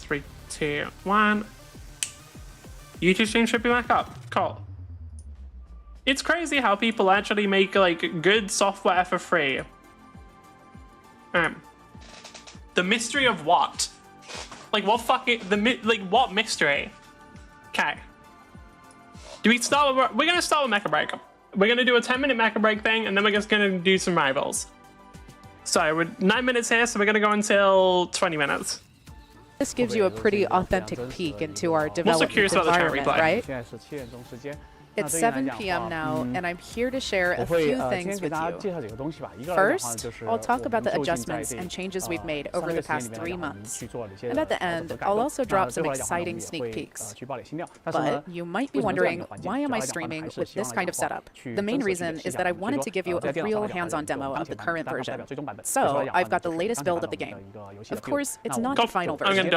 3, 2, 1. YouTube stream should be back up. Cool. It's crazy how people actually make like good software for free. The mystery of what? Like what fucking what mystery? Okay. Do we start with, we're gonna start with mecha break. We're gonna do a 10-minute mecha break thing, and then we're just gonna do some rivals. So we're 9 minutes here, so we're gonna go until 20 minutes. This gives you a pretty authentic peek into our development environment, right? It's 7 p.m. now, and I'm here to share a few things with you. First, I'll talk about the adjustments and changes we've made over the past 3 months. And at the end, I'll also drop some exciting sneak peeks. But you might be wondering, why am I streaming with this kind of setup? The main reason is that I wanted to give you a real hands-on demo of the current version. So I've got the latest build of the game. Of course, it's not the final version,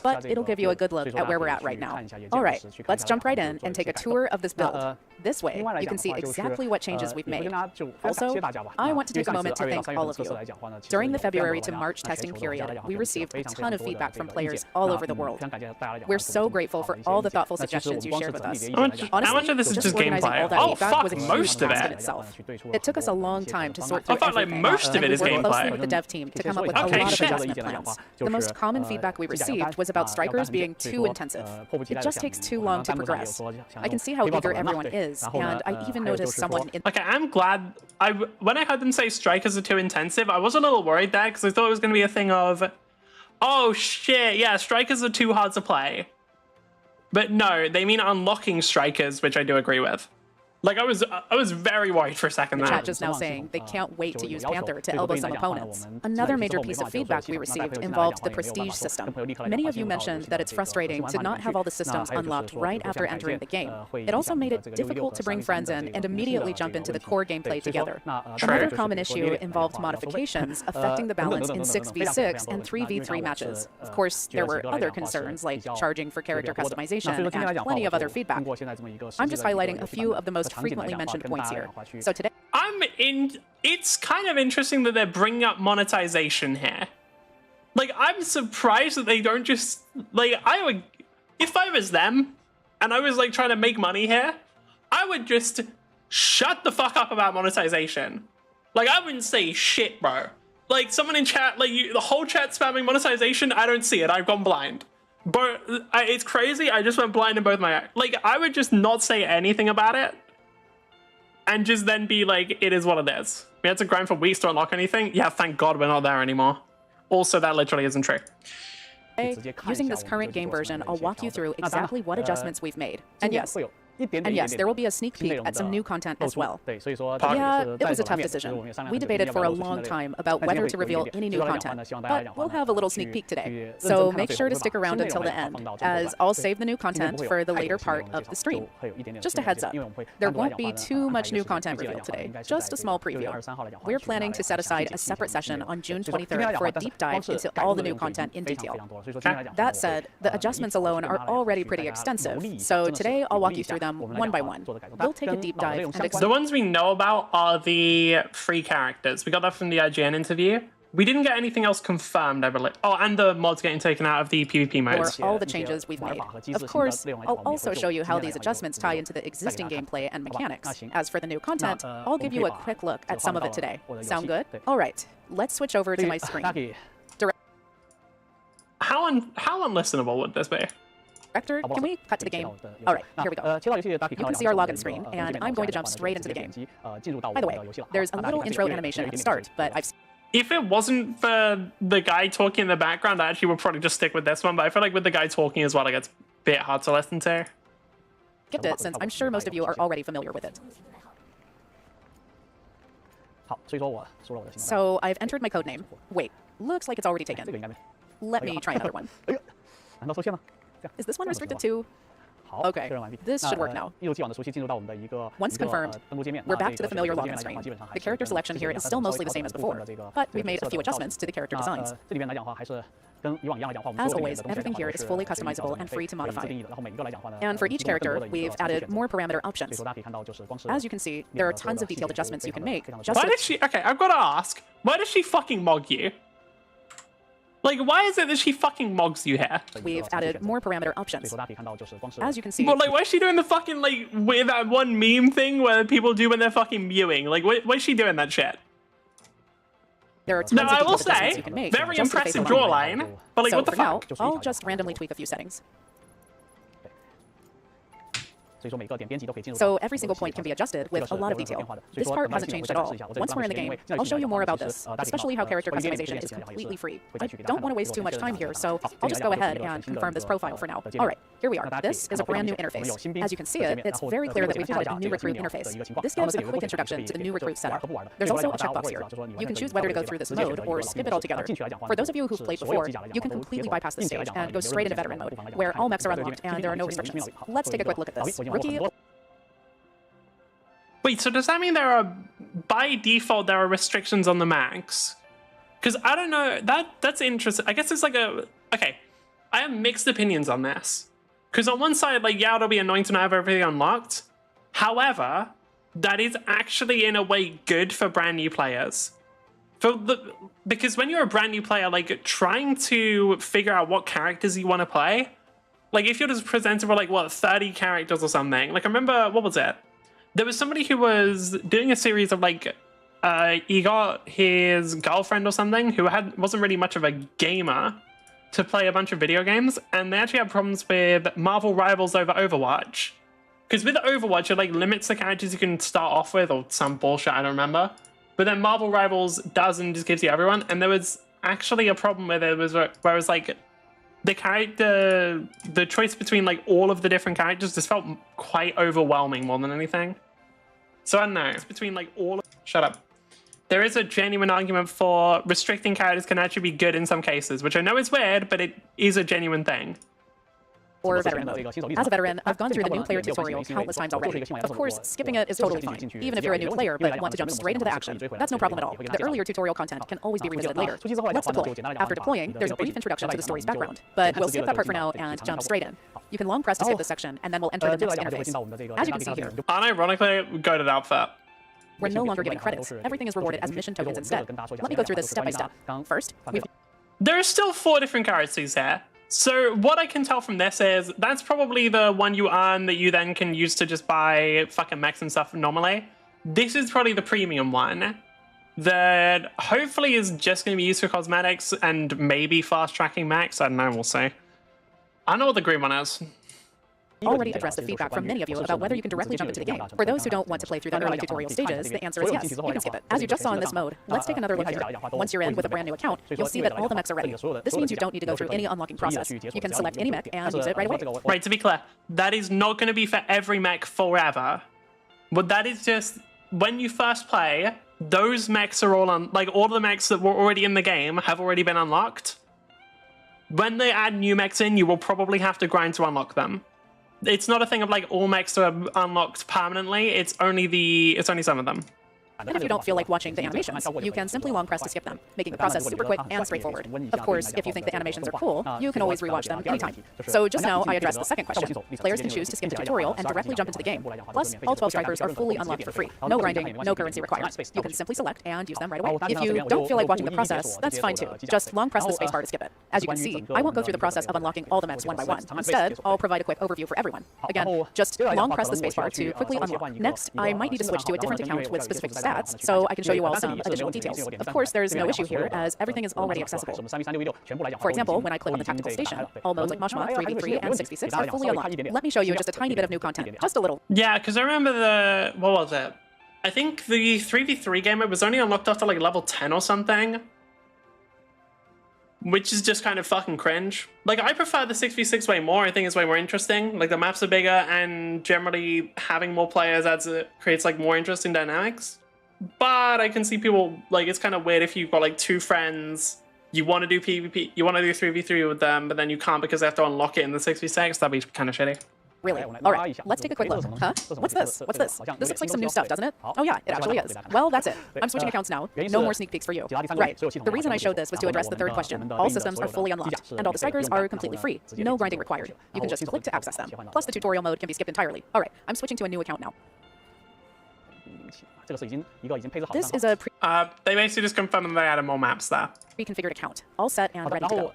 but it'll give you a good look at where we're at right now. All right, let's jump right in and take a tour of this build. This way, you can see exactly what changes we've made. Also, I want to take a moment to thank all of you. During the February to March testing period, we received a ton of feedback from players all over the world. We're so grateful for all the thoughtful suggestions you shared with us. Honestly, how much of this is just gameplay? All that feedback was a huge task in itself. It took us a long time to sort through everything. Most of it is gameplay. We worked closely with the dev team to come up with a lot of adjustment plans. The most common feedback we received was about strikers being too intensive. It just takes too long to progress. I can see how eager everyone is, and I even noticed someone in— Okay, I'm glad. When I heard them say strikers are too intensive, I was a little worried there because I thought it was going to be a thing of, oh shit, yeah, strikers are too hard to play. But no, they mean unlocking strikers, which I do agree with. Like, I was very worried for a second there. The chat just now saying they can't wait to use Panther to elbow some opponents. Another major piece of feedback we received involved the prestige system. Many of you mentioned that it's frustrating to not have all the systems unlocked right after entering the game. It also made it difficult to bring friends in and immediately jump into the core gameplay together. Another common issue involved modifications affecting the balance in 6v6 and 3v3 matches. Of course, there were other concerns like charging for character customization and plenty of other feedback. I'm just highlighting a few of the most frequently mentioned points here. So today, it's kind of interesting that they're bringing up monetization here. Like, I'm surprised that they don't just, like, if I was them and I was like trying to make money here, I would just shut the fuck up about monetization. Like, I wouldn't say shit, bro. Like, someone in chat, like, the whole chat spamming monetization, I don't see it. I've gone blind. But it's crazy. I just went blind in both my eyes. Like, I would just not say anything about it. And just then be like, it is what it is. We had to grind for weeks to unlock anything. Yeah, thank God we're not there anymore. Also, that literally isn't true. Using this current game version, I'll walk you through exactly what adjustments we've made. And yes, there will be a sneak peek at some new content as well. Yeah, it was a tough decision. We debated for a long time about whether to reveal any new content, but we'll have a little sneak peek today. So make sure to stick around until the end, as I'll save the new content for the later part of the stream. Just a heads up, there won't be too much new content revealed today, just a small preview. We're planning to set aside a separate session on June 23rd for a deep dive into all the new content in detail. That said, the adjustments alone are already pretty extensive, so today I'll walk you through them one by one. We'll take a deep dive and the ones we know about are the free characters. We got that from the IGN interview. We didn't get anything else confirmed, I believe. Oh, and the mods getting taken out of the PvP modes. Or all the changes we've made. Of course, I'll also show you how these adjustments tie into the existing gameplay and mechanics. As for the new content, I'll give you a quick look at some of it today. Sound good? All right, let's switch over to my screen. How unlistenable would this be? Director, can we cut to the game? All right, here we go. You can see our login screen, and I'm going to jump straight into the game. By the way, there's a little intro animation at the start, but if it wasn't for the guy talking in the background, I actually would probably just stick with this one, but I feel like with the guy talking as well, it gets a bit hard to listen to. Skipped it, since I'm sure most of you are already familiar with it. So I've entered my codename. Wait, looks like it's already taken. Let me try another one. Is this one restricted to? Okay, this should work now. Once confirmed, we're back to the familiar login screen. The character selection here is still mostly the same as before, but we've made a few adjustments to the character designs. As always, everything here is fully customizable and free to modify. And for each character, we've added more parameter options. As you can see, there are tons of detailed adjustments you can make. Why did she? Okay, I've got to ask. Why does she fucking mog you? Like, why is it that she fucking mogs you here? We've added more parameter options. As you can see... Well, like, why is she doing the fucking, like, with that one meme thing where people do when they're fucking mewing? Like, why is she doing that shit? There are tons now, of I will say, you can make very impressive jawline, but, like, so what the fuck? Now, I'll just randomly tweak a few settings. So every single point can be adjusted with a lot of detail. This part hasn't changed at all. Once we're in the game, I'll show you more about this, especially how character customization is completely free. I don't want to waste too much time here, so I'll just go ahead and confirm this profile for now. Alright, here we are. This is a brand new interface. As you can see it's very clear that we've added a new recruit interface. This gives a quick introduction to the new recruit setup. There's also a checkbox here. You can choose whether to go through this mode or skip it altogether. For those of you who've played before, you can completely bypass this stage and go straight into veteran mode, where all mechs are unlocked and there are no restrictions. Let's take a quick look at this. Rookie... Wait, so does that mean there are, by default, there are restrictions on the max? Because I don't know, that's interesting. I guess it's like okay, I have mixed opinions on this. Because on one side, like, yeah, it'll be annoying to not have everything unlocked. However, that is actually, in a way, good for brand new players. Because when you're a brand new player, like, trying to figure out what characters you want to play, like, if you're just presented with, like, what, 30 characters or something. Like, I remember, what was it? There was somebody who was doing a series of, like, he got his girlfriend or something who wasn't really much of a gamer to play a bunch of video games, and they actually had problems with Marvel Rivals over Overwatch. Because with Overwatch, it, like, limits the characters you can start off with, or some bullshit, I don't remember. But then Marvel Rivals does and just gives you everyone, and there was actually a problem with it, where it was, like, the choice between, like, all of the different characters just felt quite overwhelming more than anything. So I don't know. It's between, like, shut up. There is a genuine argument for restricting characters can actually be good in some cases, which I know is weird, but it is a genuine thing. Or veteran mode. As a veteran, I've gone through the new player tutorial countless times already. Of course, skipping it is totally fine, even if you're a new player but want to jump straight into the action. That's no problem at all. The earlier tutorial content can always be revisited later. Let's deploy. After deploying, there's a brief introduction to the story's background, but we'll skip that part for now and jump straight in. You can long press to skip this section, and then we'll enter the next interface. As you can see here, unironically, goated outfit. We're no longer giving credits. Everything is rewarded as mission tokens instead. Let me go through this step by step. First, there are still 4 different currencies here. So what I can tell from this is that's probably the one you earn that you then can use to just buy fucking mechs and stuff normally. This is probably the premium one that hopefully is just going to be used for cosmetics and maybe fast tracking mechs. I don't know, we'll see. I don't know what the green one is. Already addressed the feedback from many of you about whether you can directly jump into the game. For those who don't want to play through the early tutorial stages, the answer is yes, you can skip it. As you just saw in this mode, let's take another look here. Once you're in with a brand new account, you'll see that all the mechs are ready. This means you don't need to go through any unlocking process. You can select any mech and use it right away. Right, to be clear, that is not going to be for every mech forever. But that is just, when you first play, those mechs are all on, like, all the mechs that were already in the game have already been unlocked. When they add new mechs in, you will probably have to grind to unlock them. It's not a thing of, like, all mechs are unlocked permanently. It's only some of them. And if you don't feel like watching the animations, you can simply long press to skip them, making the process super quick and straightforward. Of course, if you think the animations are cool, you can always rewatch them anytime. So just now, I addressed the second question. Players can choose to skip the tutorial and directly jump into the game. Plus, all 12 strikers are fully unlocked for free. No grinding, no currency required. You can simply select and use them right away. If you don't feel like watching the process, that's fine too. Just long press the spacebar to skip it. As you can see, I won't go through the process of unlocking all the mechs one by one. Instead, I'll provide a quick overview for everyone. Again, just long press the spacebar to quickly unlock. Next, I might need to switch to a different account with specific stats, so I can show you all some additional details. Of course, there's no issue here, as everything is already accessible. For example, when I click on the tactical station, all modes like Moshma, 3v3, and 6v6 are fully unlocked. Let me show you just a tiny bit of new content. Just a little. Yeah, because I remember what was it? I think the 3v3 game, it was only unlocked after, like, level 10 or something. Which is just kind of fucking cringe. Like, I prefer the 6v6 way more. I think it's way more interesting. Like, the maps are bigger, and generally having more players creates, like, more interesting dynamics. But I can see people, like, it's kind of weird if you've got, like, 2 friends, you want to do PvP, you want to do 3v3 with them, but then you can't because they have to unlock it in the 6v6. That'd be kind of shitty. Really? Alright, let's take a quick look. Huh? What's this? What's this? This looks like some new stuff, doesn't it? Oh yeah, it actually is. Well, that's it. I'm switching accounts now. No more sneak peeks for you. Right. The reason I showed this was to address the third question. All systems are fully unlocked, and all the strikers are completely free. No grinding required. You can just click to access them. Plus, the tutorial mode can be skipped entirely. Alright, I'm switching to a new account now. This is a they basically just confirmed that they added more maps there. Pre-configured account, all set and ready to go.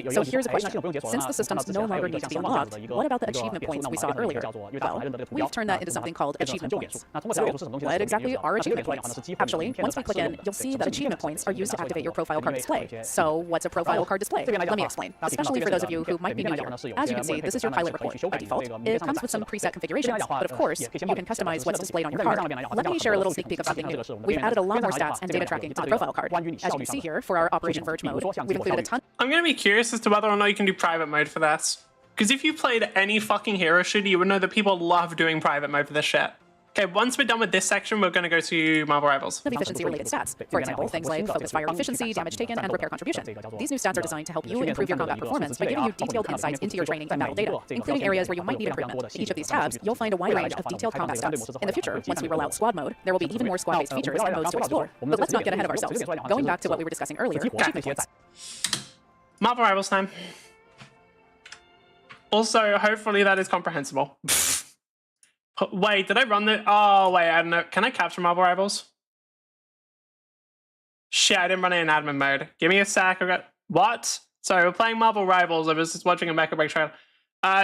So here's a question. Since the systems no longer need to be unlocked, what about the achievement points we saw earlier? Well, we've turned that into something called achievement points. So, what exactly are achievement points? Actually, once we click in, you'll see that achievement points are used to activate your profile card display. So, what's a profile card display? Let me explain, especially for those of you who might be new here. As you can see, this is your pilot report. By default, it comes with some preset configurations, but of course, you can customize what's displayed on your card. Let me share a little sneak peek of something new. We've added a lot more stats and data tracking to the profile card. As you can see here, for our Operation Verge mode, we've included a ton. I'm gonna be curious as to whether or not you can do private mode for this. Because if you played any fucking hero shooter, you would know that people love doing private mode for this shit. Okay, once we're done with this section, we're going to go to Marvel Rivals. Efficiency-related stats. For example, things like focus fire efficiency, damage taken, and repair contribution. These new stats are designed to help you improve your combat performance by giving you detailed insights into your training and battle data, including areas where you might need improvement. In each of these tabs, you'll find a wide range of detailed combat stats. In the future, once we roll out squad mode, there will be even more squad-based features and modes to explore. But let's not get ahead of ourselves. Going back to what we were discussing earlier, achievement points. Marvel Rivals time. Also, hopefully that is comprehensible. Wait, did I run the... Oh, wait, I don't know. Can I capture Marvel Rivals? Shit, I didn't run it in admin mode. Give me a sec. I've got... What? Sorry, we're playing Marvel Rivals. I was just watching a Mecha Break trailer.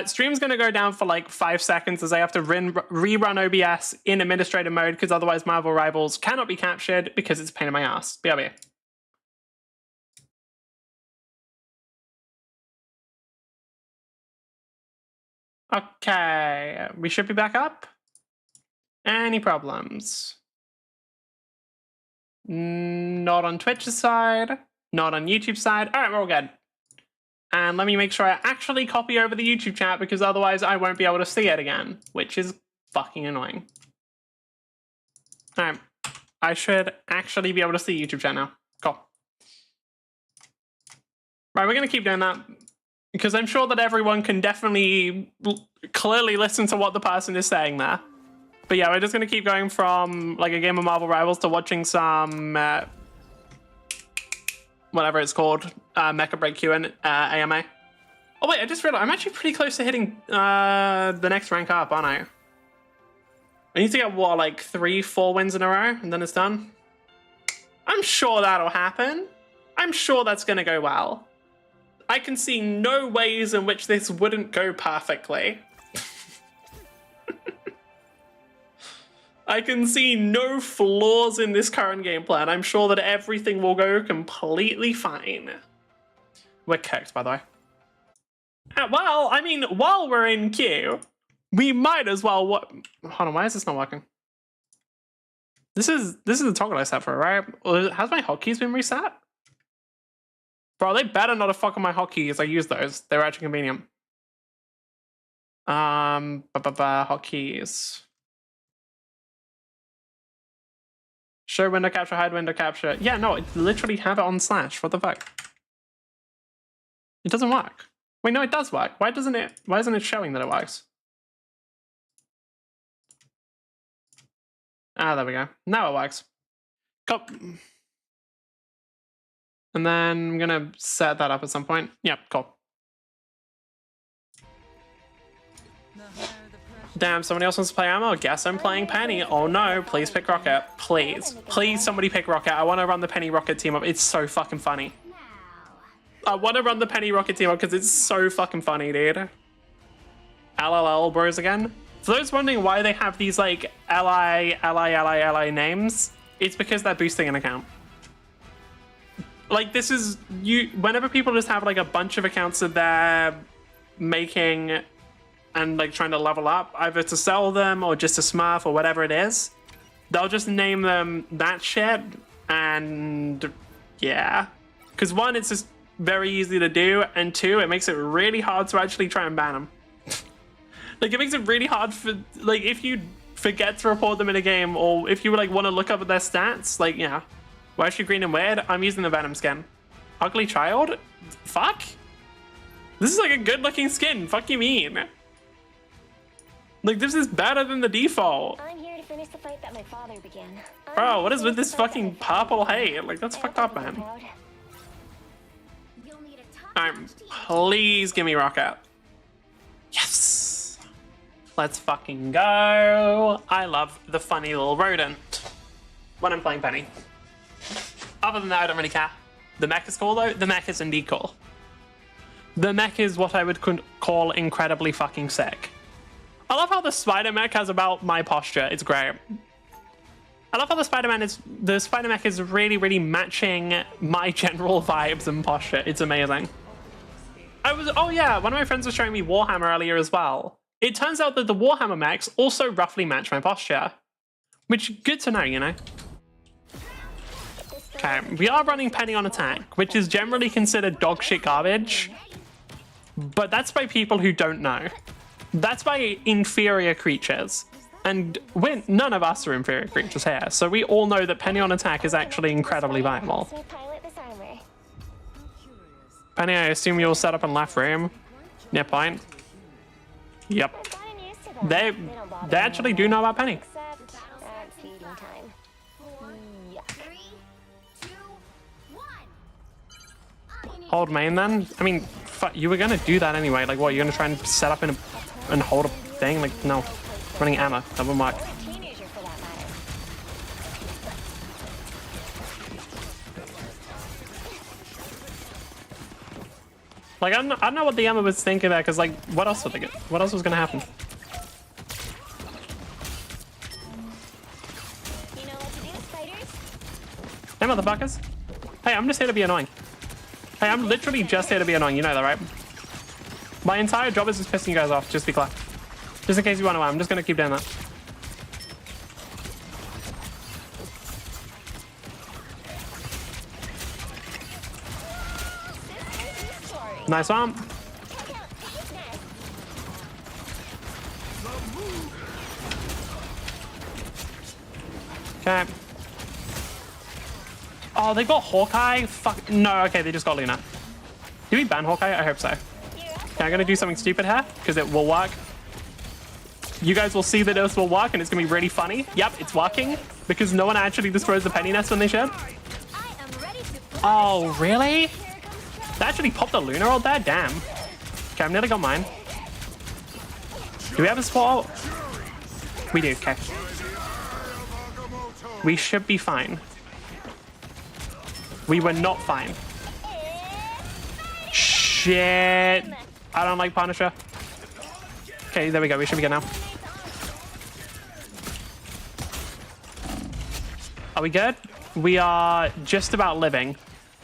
Stream's going to go down for like 5 seconds as I have to rerun OBS in administrative mode because otherwise Marvel Rivals cannot be captured because it's a pain in my ass. BRB. Okay, we should be back up. Any problems? Not on Twitch's side, not on YouTube's side. All right, we're all good. And let me make sure I actually copy over the YouTube chat because otherwise I won't be able to see it again, which is fucking annoying. All right, I should actually be able to see YouTube chat now. Cool. Right, we're gonna keep doing that. Because I'm sure that everyone can definitely clearly listen to what the person is saying there. But yeah, we're just going to keep going from like a game of Marvel Rivals to watching some, whatever it's called, Mecha Break Q and AMA. Oh wait, I just realized I'm actually pretty close to hitting the next rank up, aren't I? I need to get, what, like 3-4 wins in a row and then it's done? I'm sure that'll happen. I'm sure that's going to go well. I can see no ways in which this wouldn't go perfectly. I can see no flaws in this current game plan. I'm sure that everything will go completely fine. We're cooked, by the way. Well, I mean, while we're in queue, we might as well... Hold on, why is this not working? This is the toggle I set for it, right? Has my hotkeys been reset? Bro, they better not have fucked my hotkeys. I use those. They're actually convenient. Hotkeys. Show window capture, hide window capture. Yeah, no, it literally have it on slash. What the fuck? It doesn't work. Wait, no, it does work. Why isn't it showing that it works? Ah, there we go. Now it works. Go. And then I'm gonna set that up at some point. Yep, cool. Damn, somebody else wants to play ammo? Guess I'm playing Penny. Oh no, please pick Rocket. Please. Please somebody pick Rocket. I want to run the Penny Rocket team up. It's so fucking funny. I want to run the Penny Rocket team up because it's so fucking funny, dude. LLL bros again. For those wondering why they have these like LI names, it's because they're boosting an account. Like, this is, whenever people just have, like, a bunch of accounts that they're making and, like, trying to level up, either to sell them or just to smurf or whatever it is, they'll just name them that shit, and, yeah. Because, one, it's just very easy to do, and two, it makes it really hard to actually try and ban them. Like, it makes it really hard for, like, if you forget to report them in a game, or if you, like, want to look up at their stats, like, yeah. Why is she green and weird? I'm using the Venom skin. Ugly child? Fuck? This is like a good looking skin. Fuck you mean? Like, this is better than the default. I'm here to finish the fight that my father began. Bro, what is with this fucking purple hate? Like, that's fucked up, man. Please give me Rocket. Yes! Let's fucking go. I love the funny little rodent. when I'm playing Penny. Other than that, I don't really care. The mech is cool though. The mech is indeed cool. The mech is what I would call incredibly fucking sick. I love how the spider mech has about my posture. It's great. I love how the spider mech is really, really matching my general vibes and posture. It's amazing. Oh yeah, one of my friends was showing me Warhammer earlier as well. It turns out that the Warhammer mechs also roughly match my posture. Which, good to know, you know? Okay, we are running Penny on attack, which is generally considered dog shit garbage. But that's by people who don't know. That's by inferior creatures. And none of us are inferior creatures here, so we all know that Penny on attack is actually incredibly viable. Penny, I assume you're set up in left room. Yeah, fine. Yep. They actually do know about Penny. Hold main then? I mean, fuck, you were gonna do that anyway. Like what, you're gonna try and set up and hold a thing? Like, no. Running ammo, that wouldn't work. Like, I don't know what the Emma was thinking there, because, like, what else would they get? What else was going to happen? You know what to do, spiders? Hey, motherfuckers. Hey, I'm just here to be annoying. Hey, I'm literally just here to be annoying. You know that, right? My entire job is just pissing you guys off, just to be clear. Just in case you wonder why, I'm just going to keep doing that. Nice one. Okay. Oh, they got Hawkeye? Fuck. No, okay, they just got Luna. Did we ban Hawkeye? I hope so. Okay, I'm gonna do something stupid here, because it will work. You guys will see that this will work, and it's gonna be really funny. Yep, it's working, because no one actually destroys the penny nest when they should. Oh, really? They actually popped a Luna ult there? Damn. Okay, I've nearly got mine. Do we have a support ult? We do, okay. We should be fine. We were not fine. Shit. I don't like Punisher. Okay, there we go. We should be good now. Are we good? We are just about living.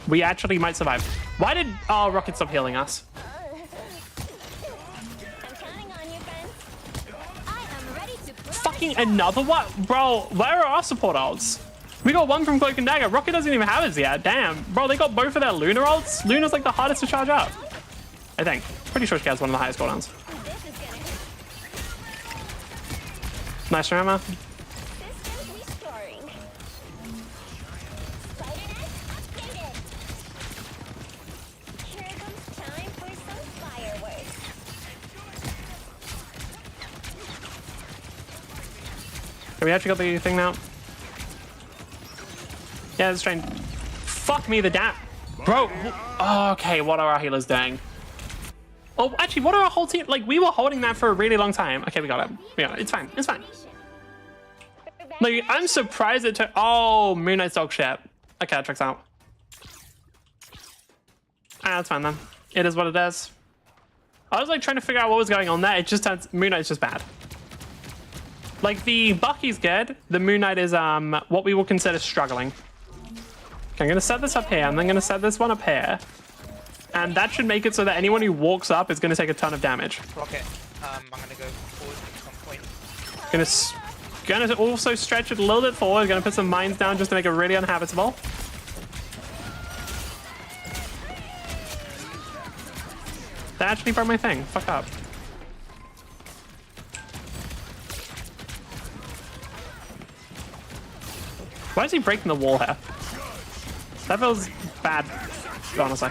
We actually might survive. Why did our rocket stop healing us? Fucking another one? Bro, where are our support ults? We got one from Cloak and Dagger. Rocket doesn't even have his yet. Damn. Bro, they got both of their Luna ults. Luna's like the hardest to charge up. I think. Pretty sure she has one of the highest cooldowns. Nice rammer. We actually got the thing now. Yeah, let's try and... Fuck me, the damn... Bro! Oh, okay, what are our healers doing? Oh, actually, what are our whole team... Like, we were holding that for a really long time. Okay, we got it. We got it. It's fine. It's fine. Like, I'm surprised it took... Oh, Moon Knight's dog shit. Okay, that checks out. Ah, that's fine then. It is what it is. I was, like, trying to figure out what was going on there. It just turns... Moon Knight's just bad. Like, the Bucky's good. The Moon Knight is what we will consider struggling. Okay, I'm going to set this up here, and then going to set this one up here. And that should make it so that anyone who walks up is going to take a ton of damage. Rocket, I'm going to go forward at some point. Going to also stretch it a little bit forward. Going to put some mines down just to make it really uninhabitable. That actually broke my thing. Fuck up. Why is he breaking the wall here? That feels bad, honestly.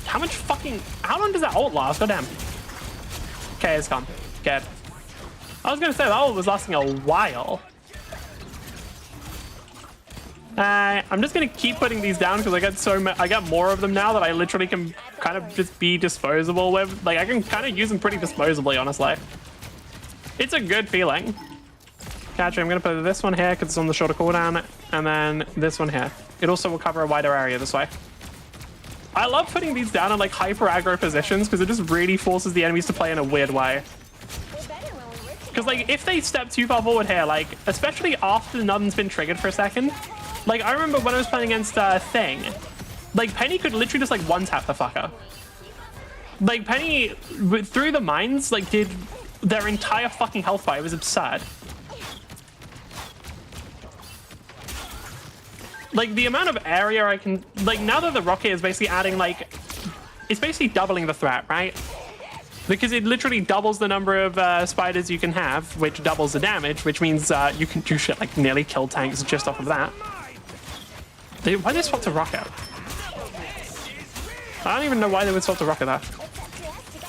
How much fucking... How long does that ult last? God damn. Okay, it's gone. Good. I was going to say, that ult was lasting a while. I'm just gonna keep putting these down because I got more of them now that I literally can kind of just be disposable with. Like, I can kind of use them pretty disposably, honestly. It's a good feeling. Actually, I'm gonna put this one here because it's on the shorter cooldown, and then this one here. It also will cover a wider area this way. I love putting these down in like hyper aggro positions because it just really forces the enemies to play in a weird way. Because like if they step too far forward here, like especially after nothing's been triggered for a second, like I remember when I was playing against Thing, like Penny could literally just like one tap the fucker. Like Penny through the mines like did their entire fucking health bar. It was absurd. Like the amount of area I can, like now that the rocket is basically adding like, it's basically doubling the threat, right? Because it literally doubles the number of spiders you can have, which doubles the damage, which means you can do shit like nearly kill tanks just off of that. Dude, why did they swap to rocket? I don't even know why they would swap to rocket there.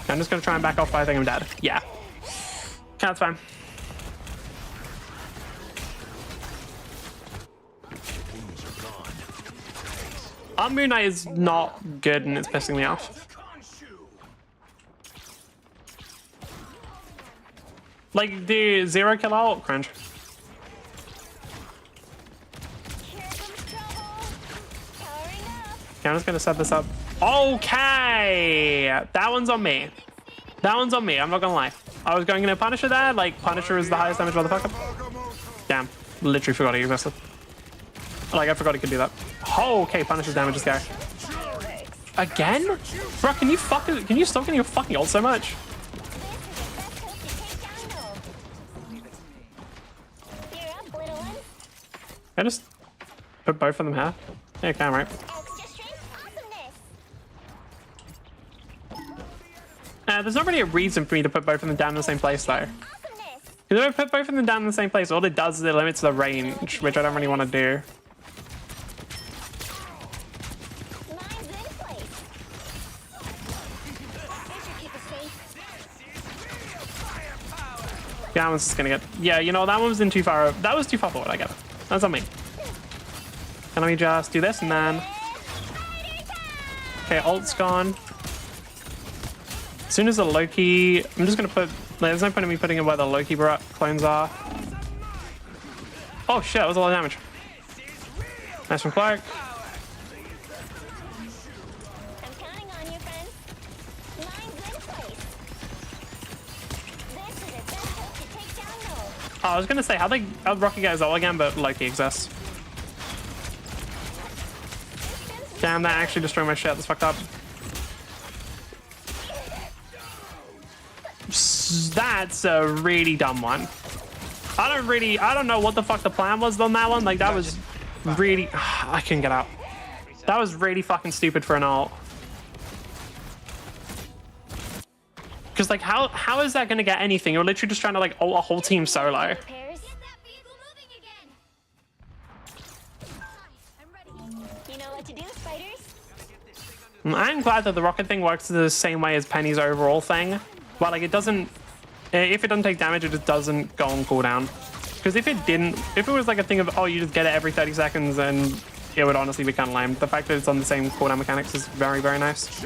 I'm just gonna try and back off, but I think I'm dead. Yeah. Okay, that's fine. Our Moon Knight is not good and it's pissing me off. Like the 0 kill out, cringe. Okay, I'm just gonna set this up. Okay, that one's on me. That one's on me, I'm not gonna lie. I was going into Punisher there, like Punisher is the highest damage motherfucker. Damn, literally forgot he existed. Like I forgot he could do that. Oh, okay, Punisher's damage is scary. Again? Bro, can you stop getting your fucking ult so much? I just put both of them here. Yeah, I can, right? There's not really a reason for me to put both of them down in the same place, though. Because if I put both of them down in the same place, all it does is it limits the range, which I don't really want to do. Yeah, that one's just gonna get... Yeah, you know, that one was in too far... That was too far forward, I get it. That's on me. And let me just do this and then... Okay, ult's gone. As soon as the Loki... I'm just gonna put... There's no point in me putting it where the Loki clones are. Oh shit, that was a lot of damage. Nice from Clark. Oh, I was gonna say, how'd Rocky get his ult again, but Loki exists. Damn, that actually destroyed my shit. That's fucked up. That's a really dumb one. I don't know what the fuck the plan was on that one. Like, that was really... I couldn't get out. That was really fucking stupid for an ult. Because, like, how is that gonna get anything? You're literally just trying to, like, ult a whole team solo. I'm glad that the rocket thing works the same way as Penny's overall thing. But, like, it doesn't... If it doesn't take damage, it just doesn't go on cooldown. Because if it didn't... If it was, like, a thing of, oh, you just get it every 30 seconds, then it would honestly be kind of lame. The fact that it's on the same cooldown mechanics is very, very nice.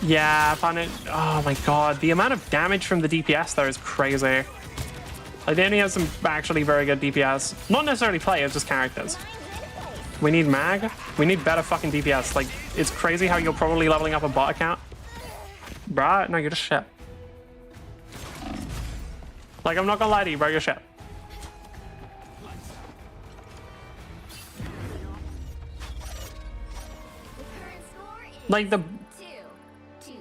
Yeah, I found it. Oh my god, the amount of damage from the DPS though is crazy. Like they only have some actually very good DPS. Not necessarily players, just characters. We need mag. We need better fucking DPS. Like it's crazy how you're probably leveling up a bot account. Bruh, no, you're just shit. Like I'm not gonna lie to you, bro, you're shit. Like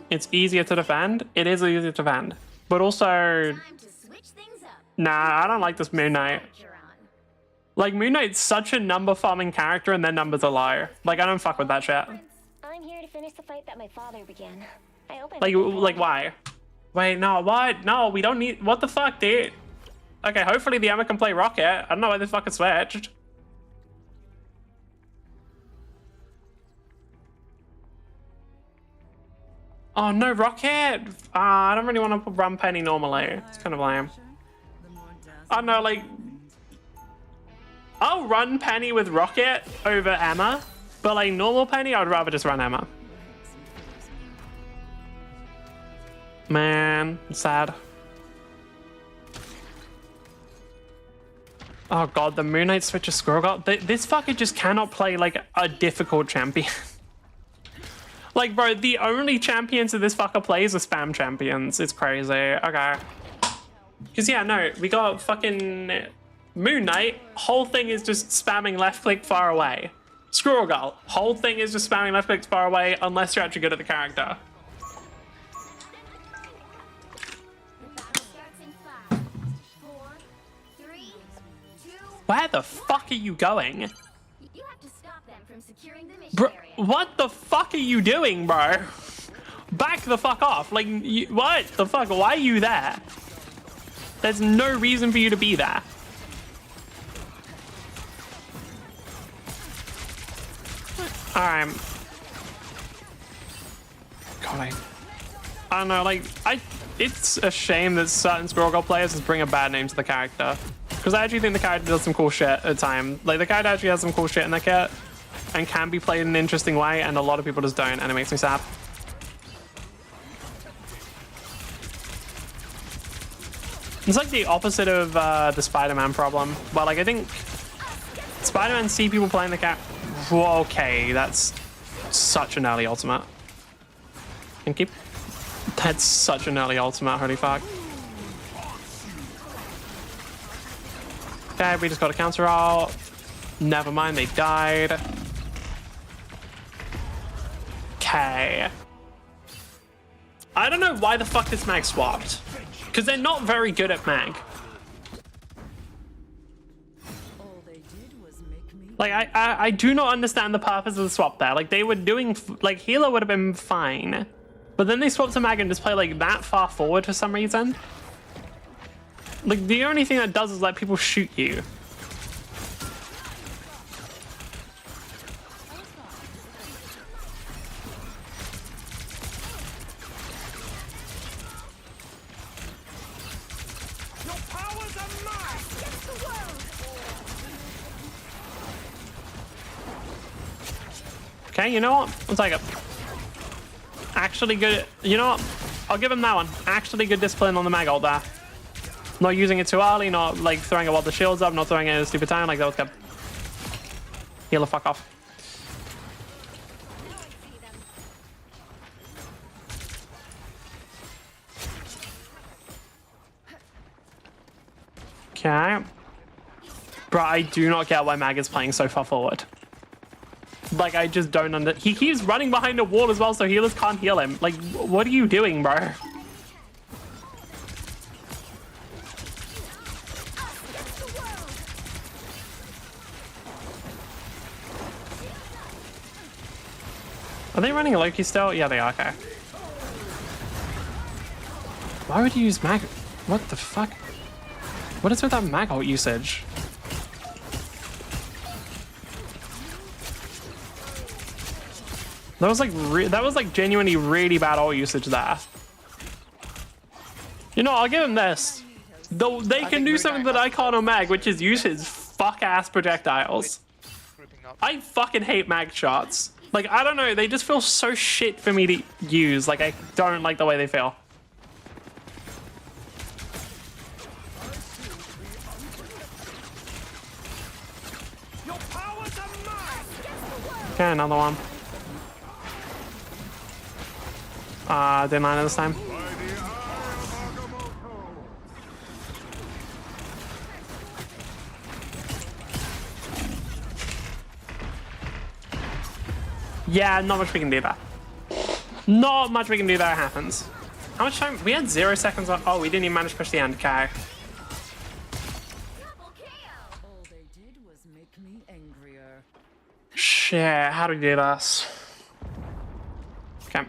it's easier to defend. It is easier to defend. But also... Nah, I don't like this Moon Knight. Like, Moon Knight's such a number farming character and their numbers are low. Like, I don't fuck with that shit. I'm here to finish the fight that my father began. Like why? Wait, no, what? No, we don't need... What the fuck, dude? Okay, hopefully the Emma can play Rocket. I don't know why this fucking switched. Oh no, Rocket! I don't really want to run Penny normally. It's kind of lame. I don't know, like... I'll run Penny with Rocket over Emma, but like normal Penny, I'd rather just run Emma. Man, it's sad. Oh god, the Moon Knight switch of Squirrel God. This fucker just cannot play like a difficult champion. Like, bro, the only champions that this fucker plays are spam champions. It's crazy. Okay. Because, yeah, no, we got fucking Moon Knight. Whole thing is just spamming left click far away. Squirrel Girl. Whole thing is just spamming left click far away unless you're actually good at the character. Where the fuck are you going? You have to stop them from securing the mission Bro, area. what the fuck are you doing, bro? Back the fuck off. Like, what the fuck? Why are you there? There's no reason for you to be there. Alright. God, I don't know, like, it's a shame that certain Squirrel Girl players just bring a bad name to the character. Because I actually think the character does some cool shit at the time. Like, the character actually has some cool shit in their kit and can be played in an interesting way, and a lot of people just don't, and it makes me sad. It's like the opposite of the Spider-Man problem. Well, like, I think Spider-Man see people playing the cat. Whoa, okay, that's such an early ultimate. Thank you. That's such an early ultimate, holy fuck. Okay, we just got a counter out. Never mind, they died. Okay. I don't know why the fuck this mag swapped. Because they're not very good at mag. Like, I do not understand the purpose of the swap there. Like, they were doing... Like, healer would have been fine. But then they swapped to mag and just play, like, that far forward for some reason. Like, the only thing that does is let people shoot you. Okay, you know what? I'll take it. Actually good. You know what? I'll give him that one. Actually good discipline on the mag ult there. Not using it too early, not like throwing it while the shield's up, not throwing it at a stupid time. Like, that was good. Heal the fuck off. Okay. Bro, I do not get why Mag is playing so far forward. Like, I just don't He keeps running behind a wall as well, so healers can't heal him. Like, what are you doing, bro? Are they running a Loki still? Yeah, they are. Okay. Why would you use mag? What the fuck? What is with that mag ult usage? That was like genuinely really bad ult usage there. You know, I'll give him this. Though they can do something that I can't on mag, which is use his fuck ass projectiles. I fucking hate mag shots. Like, I don't know, they just feel so shit for me to use. Like, I don't like the way they feel. Okay, another one. Didn't land it this time. Yeah, not much we can do there. Not much we can do there happens. How much time? We had 0 seconds on. Oh, we didn't even manage to push the end. Okay. Shit, how do we do this? Okay.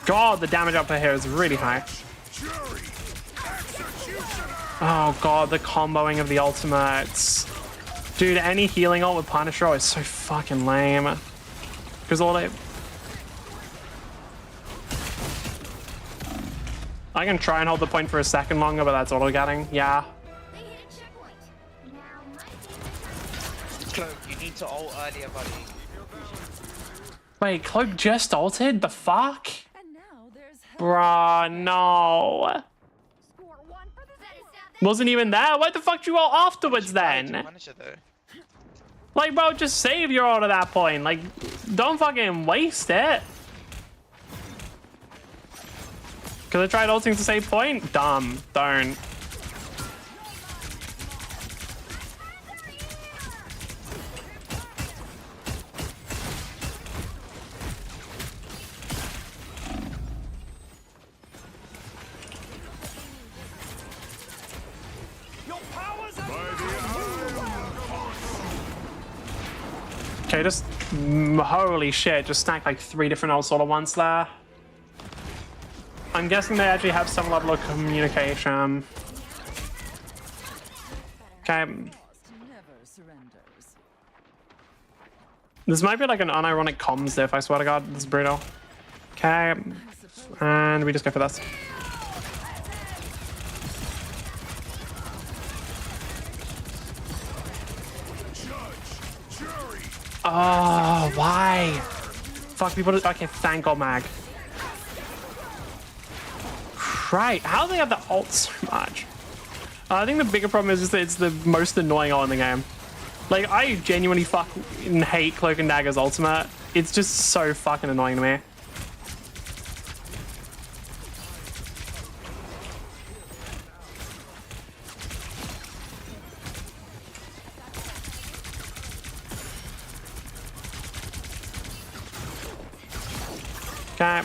God, the damage output here is really high. Oh god, the comboing of the ultimates. Dude, any healing ult with Punisher is so fucking lame. Because all they... I can try and hold the point for a second longer, but that's auto getting. Yeah. They hit a checkpoint. Now my Cloak, you need to ult earlier, buddy. Wait, Cloak just ulted? The fuck? Bruh, no. Wasn't even there? Why the fuck did you ult afterwards then? Like, bro, just save your ult at that point. Like, don't fucking waste it. Because I tried ulting to save point? Dumb. Don't. Okay, just holy shit, just stack like 3 different ults all at once there. I'm guessing they actually have some level of communication. Okay. This might be like an unironic comms diff, I swear to god, this is brutal. Okay, and we just go for this. Oh, why? Fuck, people. Okay, thank God, Mag. Right, how do they have the ult so much? I think the bigger problem is that it's the most annoying ult in the game. Like, I genuinely fucking hate Cloak and Dagger's ultimate. It's just so fucking annoying to me. Okay.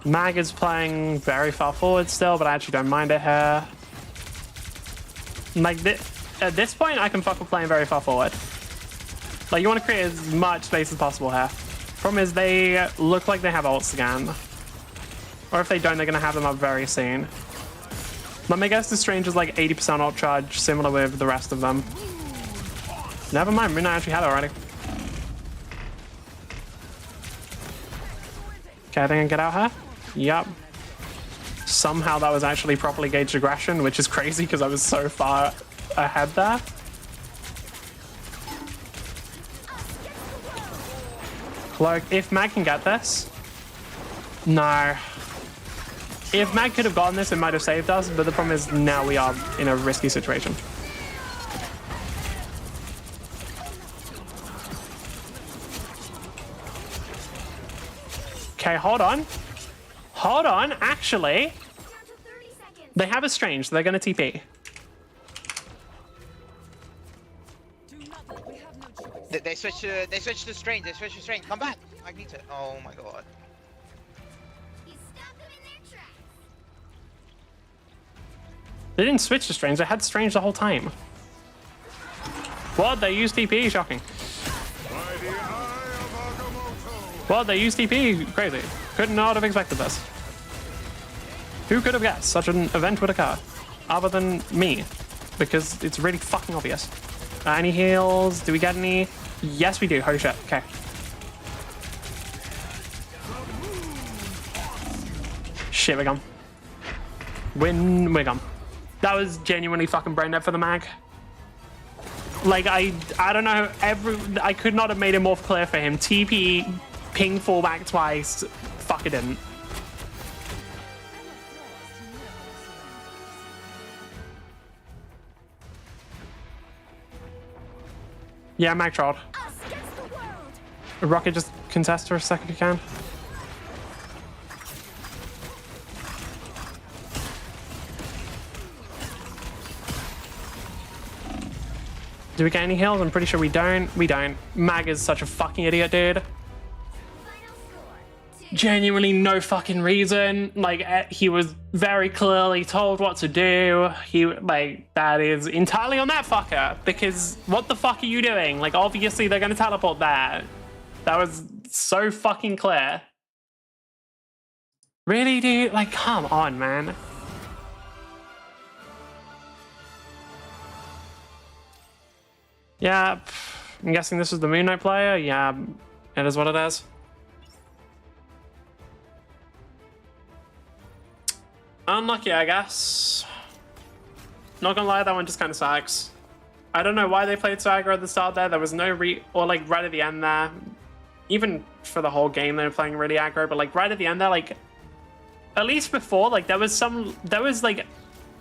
Mag is playing very far forward still, but I actually don't mind it here. Like, at this point, I can fuck with playing very far forward. Like, you want to create as much space as possible here. Problem is, they look like they have ults again. Or if they don't, they're going to have them up very soon. Let me guess the Strange is like 80% ult charge, similar with the rest of them. Never mind, Runa actually had it already. Okay, I think I can get out here. Yep. Somehow that was actually properly gauged aggression, which is crazy because I was so far ahead there. Cloak, if Mag can get this. No. If Mag could have gotten this, it might have saved us, but the problem is now we are in a risky situation. Okay, hold on. Hold on, actually. They have a Strange, so they're going to TP. They switch to Strange, they switch to Strange. Come back! Magneto. Oh my god. They didn't switch to Strange, they had Strange the whole time. What? They used TP? Shocking. What? They used TP? Crazy. Could not have expected this. Who could have guessed such an event would occur? Other than me. Because it's really fucking obvious. Any heals? Do we get any? Yes, we do. Holy shit. Okay. Shit, we're gone. We're gone. That was genuinely fucking brain dead for the Mag. Like, I don't know, I could not have made it more clear for him. TP, ping fallback twice, fuck it didn't. Yeah, Mag trolled. Rocket, just contest for a second if you can. Do we get any heals? I'm pretty sure we don't. We don't. Mag is such a fucking idiot, dude. genuinely no fucking reason. Like, he was very clearly told what to do. That is entirely on that fucker, because what the fuck are you doing? Like, obviously they're gonna teleport that. That was so fucking clear. Really, dude? Like, come on, man. Yeah, I'm guessing this is the Moon Knight player. Yeah, it is what it is. Unlucky, I guess. Not gonna lie, that one just kind of sucks. I don't know why they played so aggro at the start there. There was no or like right at the end there. Even for the whole game, they were playing really aggro, but like right at the end there, like at least before, like there was like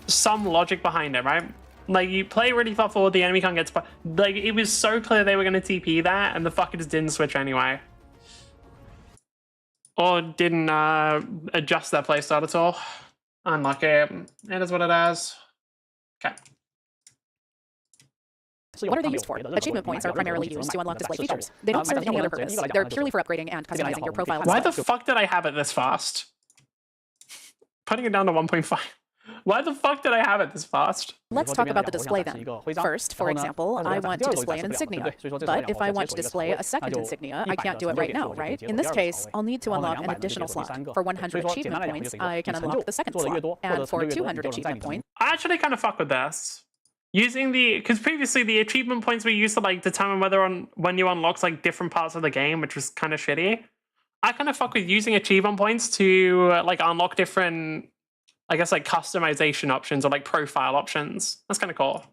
some logic behind it, right? Like you play really far forward, the enemy can't get to, like it was so clear they were gonna TP that, and the fucker just didn't switch anyway. Or didn't adjust their playstyle at all. Unlucky. It is what it is. Okay. So what are they used for? Achievement points are primarily used to unlock display features. They don't serve any other purpose. They're purely for upgrading and customizing your profile. Why the fuck did I have it this fast? Putting it down to 1.5. Why the fuck did I have it this fast? Let's talk about the display then. First, for example, I want to display an insignia. But if I want to display a second insignia, I can't do it right now, right? In this case, I'll need to unlock an additional slot. For 100 achievement points, I can unlock the second slot. And for 200 achievement points... I actually kind of fuck with this. Using because previously the achievement points were used to like determine when you unlock like different parts of the game, which was kind of shitty. I kind of fuck with using achievement points to like unlock different, I guess, like customization options or like profile options. That's kind of cool.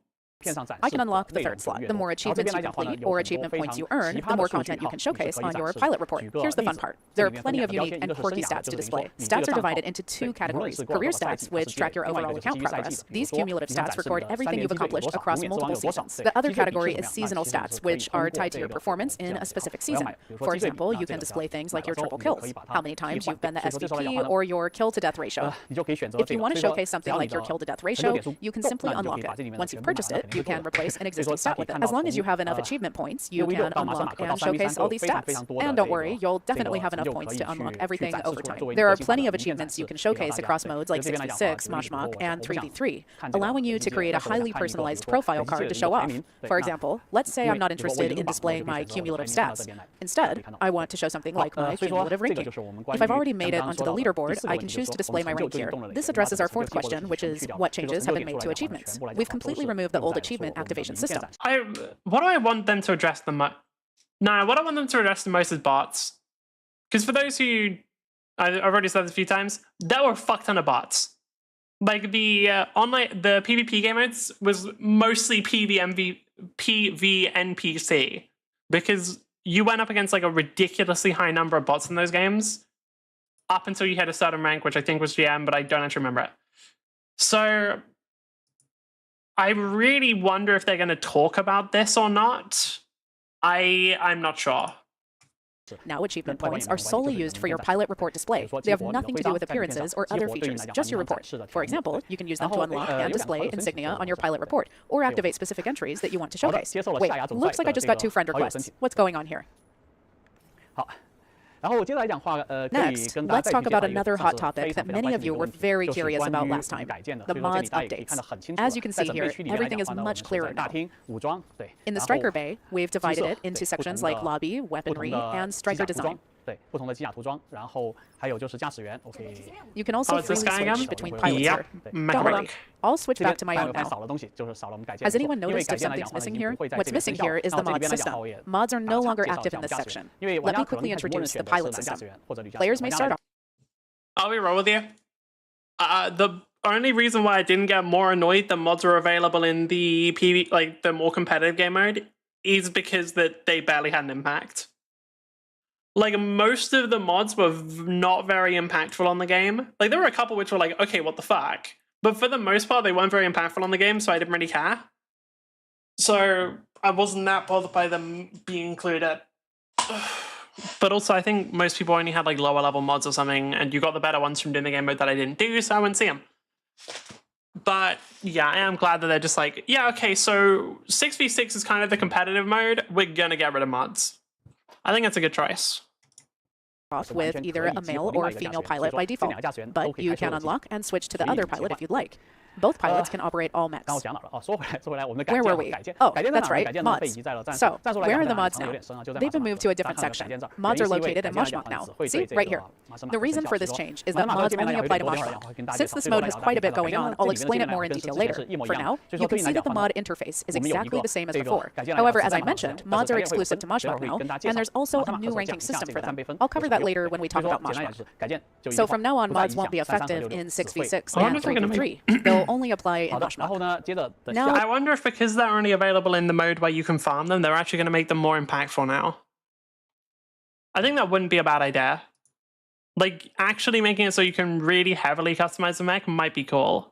I can unlock the third slot. The more achievements you complete or achievement points you earn, the more content you can showcase on your pilot report. Here's the fun part. There are plenty of unique and quirky stats to display. Stats are divided into two categories. Career stats, which track your overall account progress. These cumulative stats record everything you've accomplished across multiple seasons. The other category is seasonal stats, which are tied to your performance in a specific season. For example, you can display things like your triple kills, how many times you've been the SVP, or your kill-to-death ratio. If you want to showcase something like your kill-to-death ratio, you can simply unlock it. Once you've purchased it, you can replace an existing stat with it. As long as you have enough achievement points, you can unlock and showcase all these stats. And don't worry, you'll definitely have enough points to unlock everything over time. There are plenty of achievements you can showcase across modes like 6v6, Moshmock, and 3v3, allowing you to create a highly personalized profile card to show off. For example, let's say I'm not interested in displaying my cumulative stats. Instead, I want to show something like my cumulative ranking. If I've already made it onto the leaderboard, I can choose to display my rank here. This addresses our fourth question, which is what changes have been made to achievements. We've completely removed the old achievement activation system. What do I want them to address the most? Nah, what I want them to address the most is bots. Because for those who, I've already said this a few times, there were a fuck ton of bots. Like the the PvP game modes was mostly PvNPC, because you went up against like a ridiculously high number of bots in those games, up until you hit a certain rank, which I think was GM, but I don't actually remember it. So I really wonder if they're going to talk about this or not. I'm not sure. Now, achievement points are solely used for your pilot report display. They have nothing to do with appearances or other features, just your report. For example, you can use them to unlock and display insignia on your pilot report, or activate specific entries that you want to showcase. Wait, looks like I just got 2 friend requests. What's going on here? Next, let's talk about another hot topic that many of you were very curious about last time, the mods updates. As you can see here, everything is much clearer now. In the Striker Bay, we've divided it into sections like Lobby, Weaponry, and Striker Design. You can also freely switch between pilots here. Don't worry, I'll switch back to my own now. Has anyone noticed if something's missing here? What's missing here is the mod system. Mods are no longer active in this section. Let me quickly introduce the pilot system. Players may start off. I'll be real with you. The only reason why I didn't get more annoyed that mods are available in the like the more competitive game mode is because that they barely had an impact. Like, most of the mods were not very impactful on the game. Like, there were a couple which were like, okay, what the fuck? But for the most part, they weren't very impactful on the game, so I didn't really care. So I wasn't that bothered by them being included. But also, I think most people only had, like, lower level mods or something, and you got the better ones from doing the game mode that I didn't do, so I wouldn't see them. But, yeah, I am glad that they're just like, yeah, okay, so 6v6 is kind of the competitive mode. We're gonna get rid of mods. I think that's a good choice. off with either a male or a female pilot by default, but you can unlock and switch to the other pilot if you'd like. Both pilots can operate all mechs. Where were we? Oh, that's right, mods. So, where are the mods now? They've been moved to a different section. Mods are located in Moshmok now. See, right here. The reason for this change is that mods only apply to Moshmok. Since this mode has quite a bit going on, I'll explain it more in detail later. For now, you can see that the mod interface is exactly the same as before. However, as I mentioned, mods are exclusive to Moshmok now, and there's also a new ranking system for them. I'll cover that later when we talk about Moshmok. So from now on, mods won't be effective in 6v6 and 3v3. They'll only apply in Moshmok. Now, I wonder if because they're only available in the mode where you can farm them, they're actually going to make them more impactful now. I think that wouldn't be a bad idea. Like, actually making it so you can really heavily customize the mech might be cool.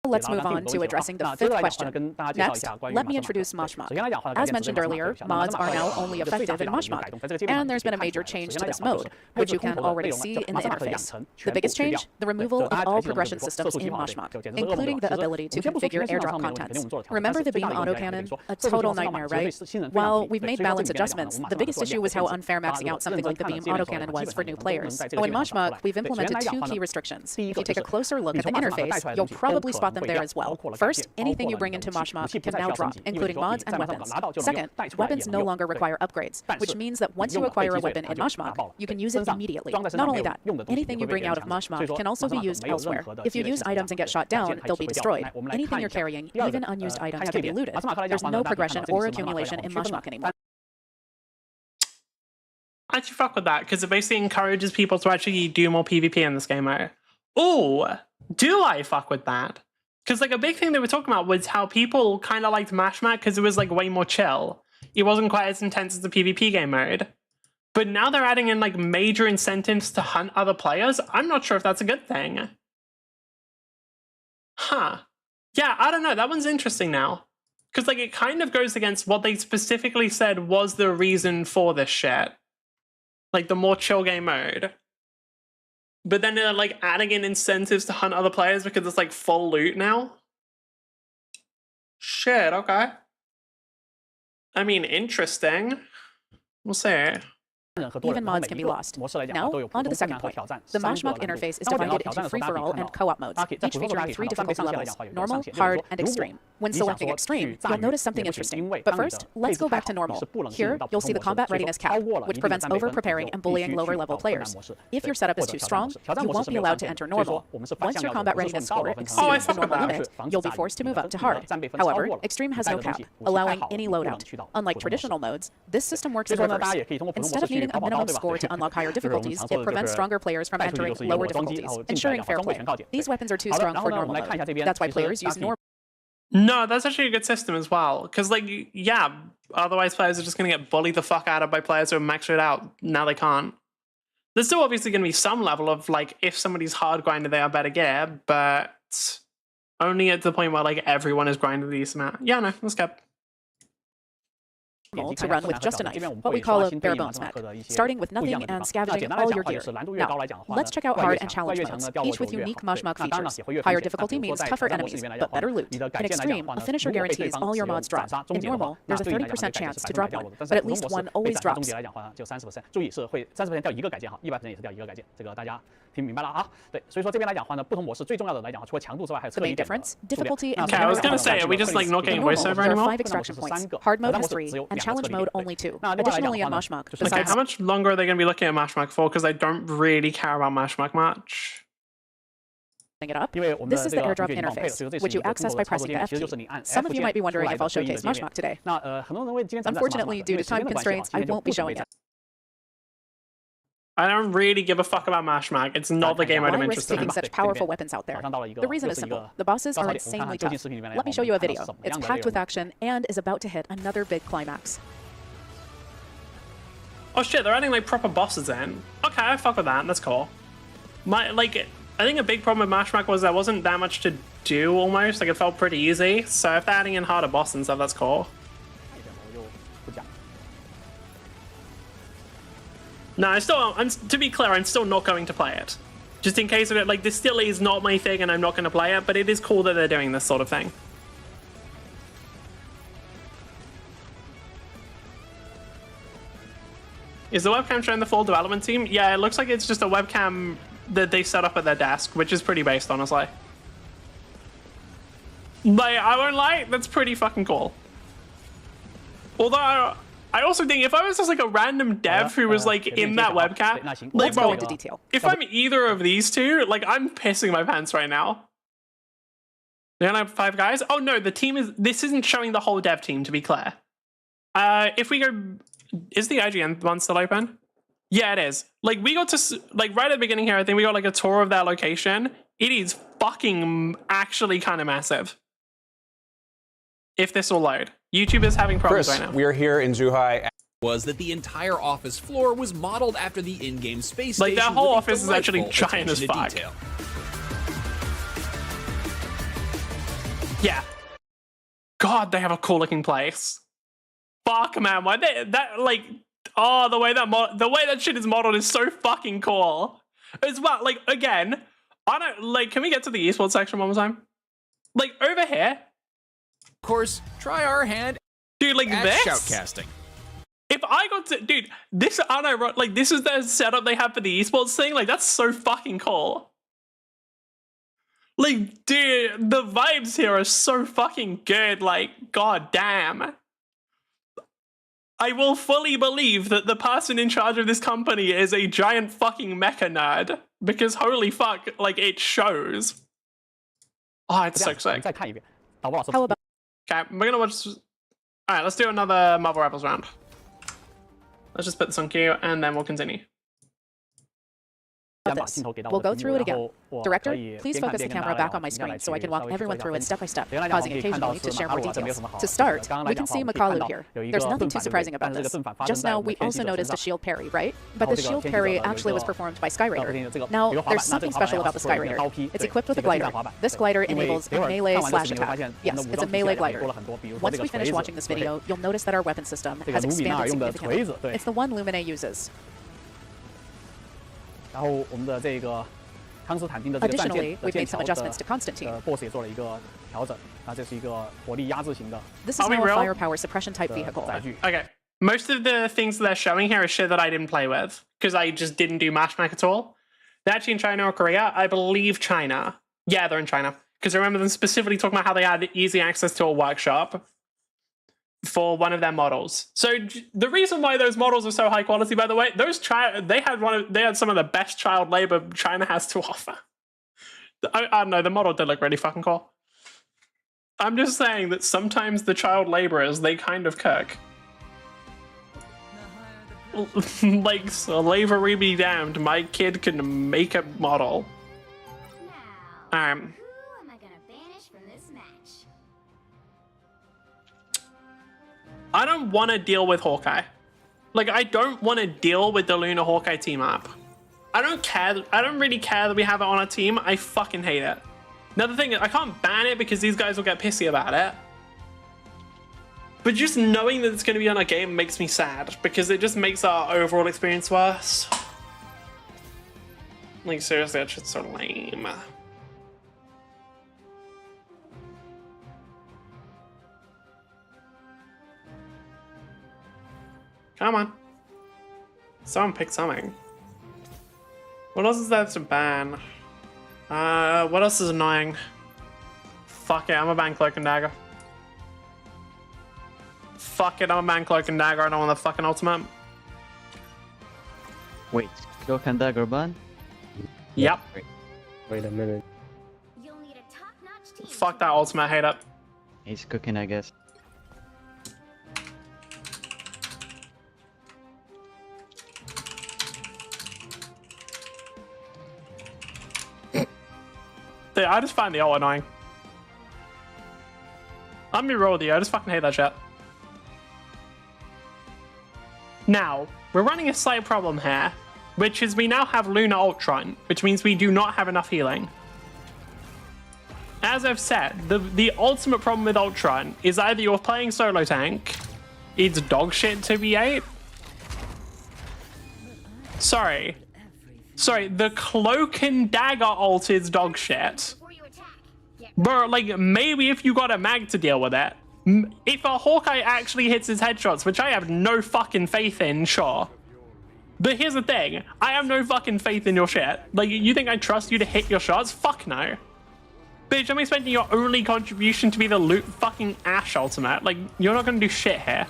Let's move on to addressing the fifth question. Next, let me introduce Moshmok. As mentioned earlier, mods are now only effective in Moshmok, and there's been a major change to this mode, which you can already see in the interface. The biggest change? The removal of all progression systems in Moshmok, including the ability to configure airdrop contents. Remember the beam autocannon? A total nightmare, right? While we've made balance adjustments, the biggest issue was how unfair maxing out something like the beam autocannon was for new players. So in Moshmok, we've implemented two key restrictions. If you take a closer look at the interface, you'll probably spot them there as well. First, anything you bring into Moshmok can now drop, including mods and weapons. Second, weapons no longer require upgrades, which means that once you acquire a weapon in Moshmok, you can use it immediately. Not only that, anything you bring out of Moshmok can also be used elsewhere. If you use items and get shot down, they'll be destroyed. Anything you're carrying, even unused items, can be looted. There's no progression or accumulation in Moshmok anymore. I actually fuck with that, because it basically encourages people to actually do more PvP in this game mode. Ooh, do I fuck with that? Because like a big thing they were talking about was how people kind of liked Moshmok because it was like way more chill. It wasn't quite as intense as the PvP game mode. But now they're adding in like major incentives to hunt other players. I'm not sure if that's a good thing. Huh. Yeah, I don't know. That one's interesting now. Because like it kind of goes against what they specifically said was the reason for this shit. Like the more chill game mode. But then they're like adding in incentives to hunt other players because it's like full loot now. Shit, okay. I mean, interesting. We'll see. Even mods can be lost. Now, on to the second point. The Moshmok interface is divided into free-for-all and co-op modes, each featuring 3 difficulty levels: normal, hard, and extreme. When selecting extreme, you'll notice something interesting. But first, let's go back to normal. Here, you'll see the combat readiness cap, which prevents over-preparing and bullying lower-level players. If your setup is too strong, you won't be allowed to enter normal. Once your combat readiness score exceeds the normal limit, you'll be forced to move up to hard. However, extreme has no cap, allowing any loadout. Unlike traditional modes, this system works in reverse. Instead of needing a minimum score to unlock higher difficulties, it prevents stronger players from entering lower difficulties, ensuring fair play. These weapons are too strong for normal mode. That's why players use normal. No, that's actually a good system as well. Because, like, yeah, otherwise players are just going to get bullied the fuck out of by players who have maxed it out. Now they can't. There's still obviously going to be some level of, like, if somebody's hard grinded, they have better gear, but only at the point where, like, everyone is grinding a decent amount. Yeah, no, that's good. To run with just a knife, what we call a bare bones mech, starting with nothing and scavenging all your gear. Now, let's check out hard and challenge modes, each with unique Moshmok features. Higher difficulty means tougher enemies, but better loot. In extreme, a finisher guarantees all your mods drop. In normal, there's a 30% chance to drop one, but at least one always drops. 听明白了啊？对，所以说这边来讲的话呢，不同模式最重要的来讲，除了强度之外，还有侧翼点。 difficulty and I was gonna say, are we just like not getting voiceover anymore? 5 extraction points. Hard mode has 3, and challenge mode only 2. Additionally, in Moshmok, Okay, how much longer are they going to be looking at Moshmok for? Because I don't really care about Moshmok much. It up. This is the airdrop interface, which you access by pressing the F key. Some of you might be wondering if I'll showcase Moshmok today. Unfortunately, due to time constraints, I won't be showing it. I don't really give a fuck about Moshmok. It's not the game I'm interested in. Taking such powerful weapons out there. The reason is simple. The bosses are insanely tough. Let me show you a video. It's packed with action and is about to hit another big climax. Oh shit, they're adding like proper bosses in. Okay, I fuck with that. That's cool. I think a big problem with Moshmok was there wasn't that much to do almost. Like it felt pretty easy. So if they're adding in harder bosses and stuff, that's cool. No, to be clear, I'm still not going to play it. Just in case of it, like, this still is not my thing and I'm not going to play it, but it is cool that they're doing this sort of thing. Is the webcam showing the full development team? Yeah, it looks like it's just a webcam that they set up at their desk, which is pretty based, honestly. Like, I won't lie, that's pretty fucking cool. Although, I also think if I was just like a random dev who was like in that webcam, like, let's go into detail. If I'm either of these two, like, I'm pissing my pants right now. They only have 5 guys? Oh no, the team is, this isn't showing the whole dev team, to be clear. If we go, is the IGN one still open? Yeah, it is. Like, we got to, like, right at the beginning here, I think we got like a tour of their location. It is fucking actually kind of massive. If this will load. YouTube is having problems right now. We are here in Zhuhai. Was that the entire office floor was modeled after the in-game space like, station. Like, that whole office is actually giant as fuck. Detail. Yeah. God, they have a cool looking place. Fuck, man. Why they, that, like, oh, the way that shit is modeled is so fucking cool. As well, like, again, I don't, like, can we get to the esports section one more time? Like, over here. Of course, try our hand. Dude, like at this? Shoutcasting. If I got to, dude, this, like, this is the setup they have for the esports thing. Like, that's so fucking cool. Like, dude, the vibes here are so fucking good. Like, god damn. I will fully believe that the person in charge of this company is a giant fucking mecha nerd. Because holy fuck, like, it shows. Oh, it's so sick. How about? Okay, we're gonna watch. Alright, let's do another Marvel Rivals round. Let's just put this on queue and then we'll continue. We'll go through it again. Director, please focus the camera back on my screen so I can walk everyone through it step by step, pausing occasionally to share more details. To start, we can see Makalu here. There's nothing too surprising about this. Just now, we also noticed a shield parry, right? But the shield parry actually was performed by Skyraider. Now, there's something special about the Skyraider. It's equipped with a glider. This glider enables a melee/attack. Yes, it's a melee glider. Once we finish watching this video, you'll notice that our weapon system has expanded significantly. It's the one Lumine uses. Additionally, we've made some adjustments to Constantine. This is now a firepower suppression type vehicle. Okay, most of the things that they're showing here are shit that I didn't play with because I just didn't do matchmaking at all. They're actually in China or Korea. I believe China. Yeah, they're in China because I remember them specifically talking about how they had easy access to a workshop for one of their models. So the reason why those models are so high quality, by the way, they had some of the best child labor China has to offer. I don't know, the model did look really fucking cool. I'm just saying that sometimes the child laborers, they kind of cook. Like, slavery be damned, my kid can make a model. Now, who am I gonna banish from this match? I don't want to deal with Hawkeye. Like, I don't want to deal with the Luna Hawkeye team up. I don't care. I don't really care that we have it on our team. I fucking hate it. Another thing is, I can't ban it because these guys will get pissy about it. But just knowing that it's going to be on our game makes me sad because it just makes our overall experience worse. Like, seriously, that shit's so lame. Come on. Someone pick something. What else is there to ban? What else is annoying? Fuck it, I'm a ban Cloak and Dagger. Fuck it, I'm a ban Cloak and Dagger. I don't want the fucking ultimate. Wait, Cloak and Dagger ban? Yep. Wait a minute. You'll need a top-notch team. Fuck that ultimate, I hate it. He's cooking, I guess. Dude, I just find the ult annoying. I'm be real with you, I just fucking hate that shit. Now, we're running a slight problem here, which is we now have Luna Ultron, which means we do not have enough healing. As I've said, the ultimate problem with Ultron is either you're playing solo tank, it's dog shit to B8. Sorry, the Cloak and Dagger ult is dog shit. Bro, like, maybe if you got a mag to deal with it. If a Hawkeye actually hits his headshots, which I have no fucking faith in, sure. But here's the thing. I have no fucking faith in your shit. Like, you think I trust you to hit your shots? Fuck no. Bitch, I'm expecting your only contribution to be the loot fucking Ashe ultimate. Like, you're not gonna do shit here.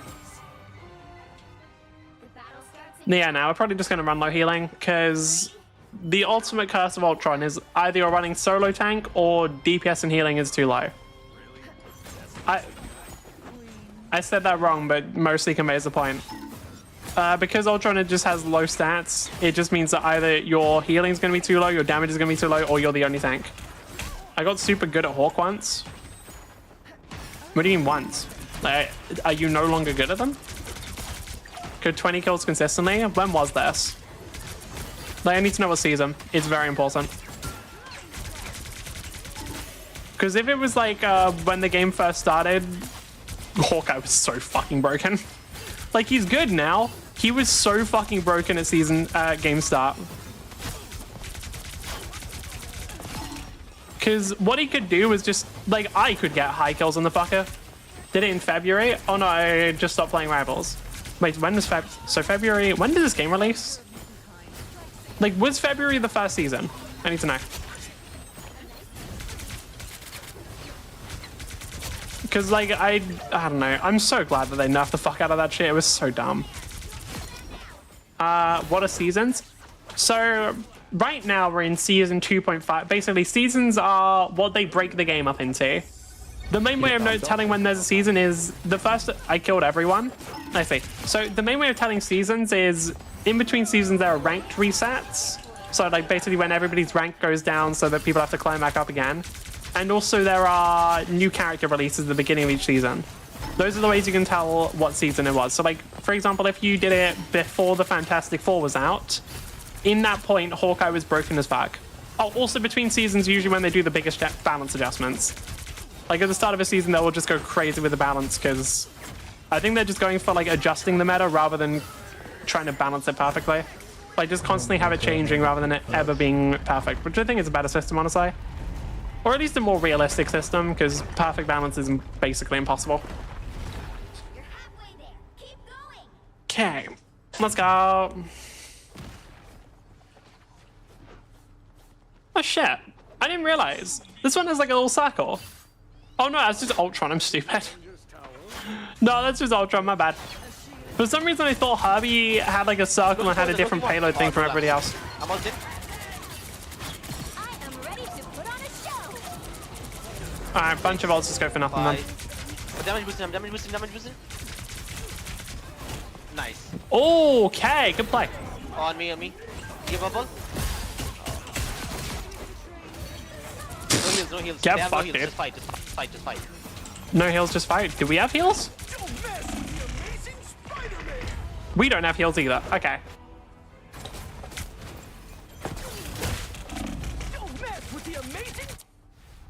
Yeah, now we're probably just gonna run low healing, because the ultimate curse of Ultron is either you're running solo tank or DPS and healing is too low. I said that wrong, but mostly conveys the point. Because Ultron it just has low stats, it just means that either your healing is going to be too low, your damage is going to be too low, or you're the only tank. I got super good at Hawk once. What do you mean once? Like, are you no longer good at them? Good 20 kills consistently? When was this? Like, I need to know what season. It's very important. Because if it was like when the game first started, Hawkeye was so fucking broken. Like, he's good now. He was so fucking broken at game start. Because what he could do was just, like, I could get high kills on the fucker. Did it in February? Oh no, I just stopped playing Rivals. Wait, when was February? When did this game release? Like, was February the first season? I need to know. Because, like, I don't know. I'm so glad that they nerfed the fuck out of that shit. It was so dumb. What are seasons? So, right now we're in season 2.5. Basically, seasons are what they break the game up into. The main way of telling when there's a season is the first... I killed everyone. I see. So, the main way of telling seasons is in between seasons there are ranked resets. So, like, basically when everybody's rank goes down so that people have to climb back up again. And also there are new character releases at the beginning of each season. Those are the ways you can tell what season it was. So, like, for example, if you did it before the Fantastic Four was out, in that point, Hawkeye was broken as fuck. Oh, also between seasons, usually when they do the biggest balance adjustments. Like, at the start of a season, they'll just go crazy with the balance, because I think they're just going for, like, adjusting the meta rather than trying to balance it perfectly. Like, just constantly have it changing rather than it ever being perfect, which I think is a better system, honestly. Or at least a more realistic system, because perfect balance is basically impossible. You're halfway there. Keep going. Okay, let's go. Oh shit, I didn't realize. This one has like a little circle. Oh no, that's just Ultron, I'm stupid. No, that's just Ultron, my bad. For some reason I thought Herbie had like a circle and had a different payload thing from everybody else. I am ready to put on a show. Alright, bunch of ults just go for nothing then. Damage boosting, damage boosting, damage boosting. Nice. Okay, good play. On me, on me. Give bubble. No heals, no heals. Get They have fucked, no heals. dude. Just fight, just fight, just fight. No heals, just fight. Do we have heals? We don't have heals either. Okay.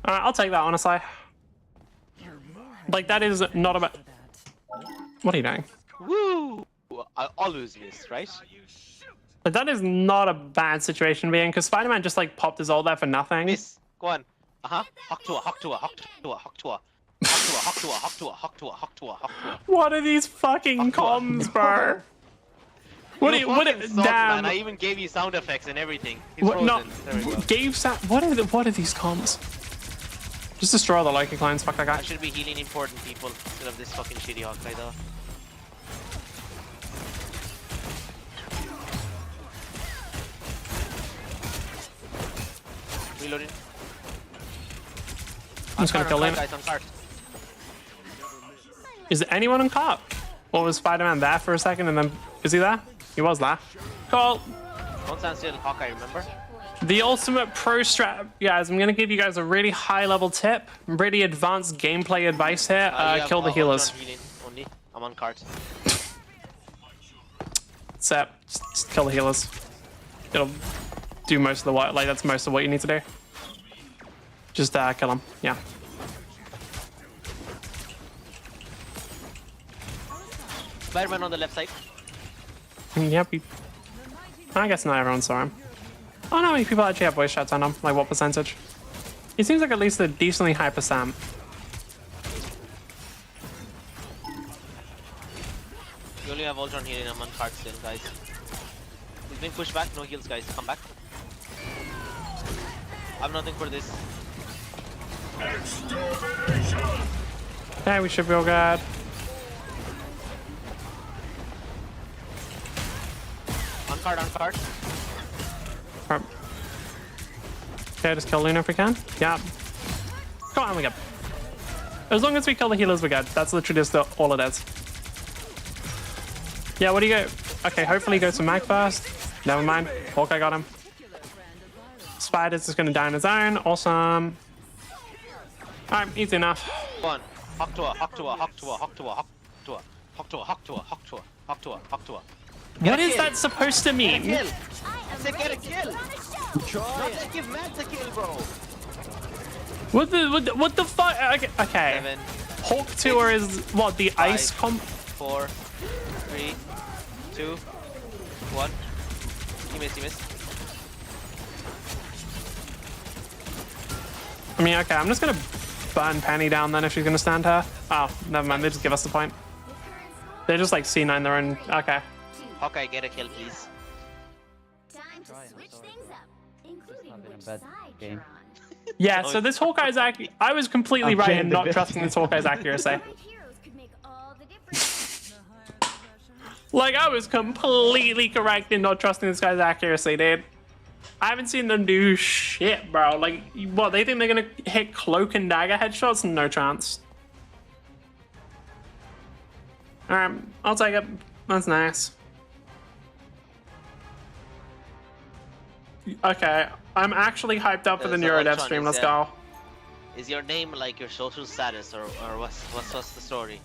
Alright, I'll take that, honestly. Like, that is not about... What are you doing? Woo! I always miss, right? Like, that is not a bad situation to be in, because Spider-Man just, like, popped his ult there for nothing. Miss. Go on. Uh-huh. Hawk to a, hawk to a, hawk to a, hawk to a. Hawk to a, hawk to a, hawk to a, hawk to a, hawk to a. What are these fucking comms, bro? What are you... What? Sucks, Damn. man. I even gave you sound effects and everything. He's What? No. There we go. What are these comms? Just destroy the Loki clients. Fuck that guy. I should be healing important people instead of this fucking shitty Hawkeye though. Reloading. I'm just gonna kill him. Guys, on cart. Is there anyone on cart? Or was Spider-Man there for a second and then... Is he there? He was there. Cool. Don't stand still, Hawkeye, remember? The ultimate pro strat... Guys, I'm gonna give you guys a really high-level tip. Really advanced gameplay advice here. Kill the healers. Healing only. I'm on cart. So, just kill the healers. It'll do most of the work. Like, that's most of what you need to do. Just kill them. Yeah. Spider-Man on the left side. Yep. I guess not everyone saw him. I don't know how many people actually have voice chats on him. Like, what percentage? He seems like at least a decently high percent. You only have Ultron healing. I'm on cart still, guys. He's being pushed back. No heals, guys. Come back. I have nothing for this. Okay, we should be all good. On card, on card. Alright. Okay, just kill Luna if we can. Yeah. Come on, we go. As long as we kill the healers, we're good. That's literally just all it is. Yeah, what do you go? Okay, hopefully he goes to Mag first. Never mind. Hawkeye got him. Spider's just gonna die on his own. Awesome. Alright, easy enough. One. Hawk to a, hawk to a, hawk to a, hawk to a, hawk to a, hawk to a, hawk to a, hawk to a, hawk to a, hawk to a. What is that supposed to mean? Get a kill! I said get a kill! Try it! Give Matt a kill, bro! What the fuck? Okay. 7, Hawk Tour is what, the 5, ice comp? 4, 3, 2, 1. You missed. I mean, okay, I'm just gonna burn Penny down then if she's gonna stand her. Oh, never mind, they just give us the point. They just like C9 their own. Okay. Hawkeye, get a kill, please. Time to switch things up, including which bad side game. you're on. Yeah, so this Hawkeye's I was completely I'm right playing in the not best. trusting this Hawkeye's accuracy. Right heroes could make all the difference. Like, I was completely correct in not trusting this guy's accuracy, dude. I haven't seen them do shit, bro. Like, what, they think they're gonna hit cloak and dagger headshots? No chance. Alright, I'll take it. That's nice. Okay, I'm actually hyped up for the So Neurodev Ultron stream. is, Let's go. Is your name like your social status, or what's the story?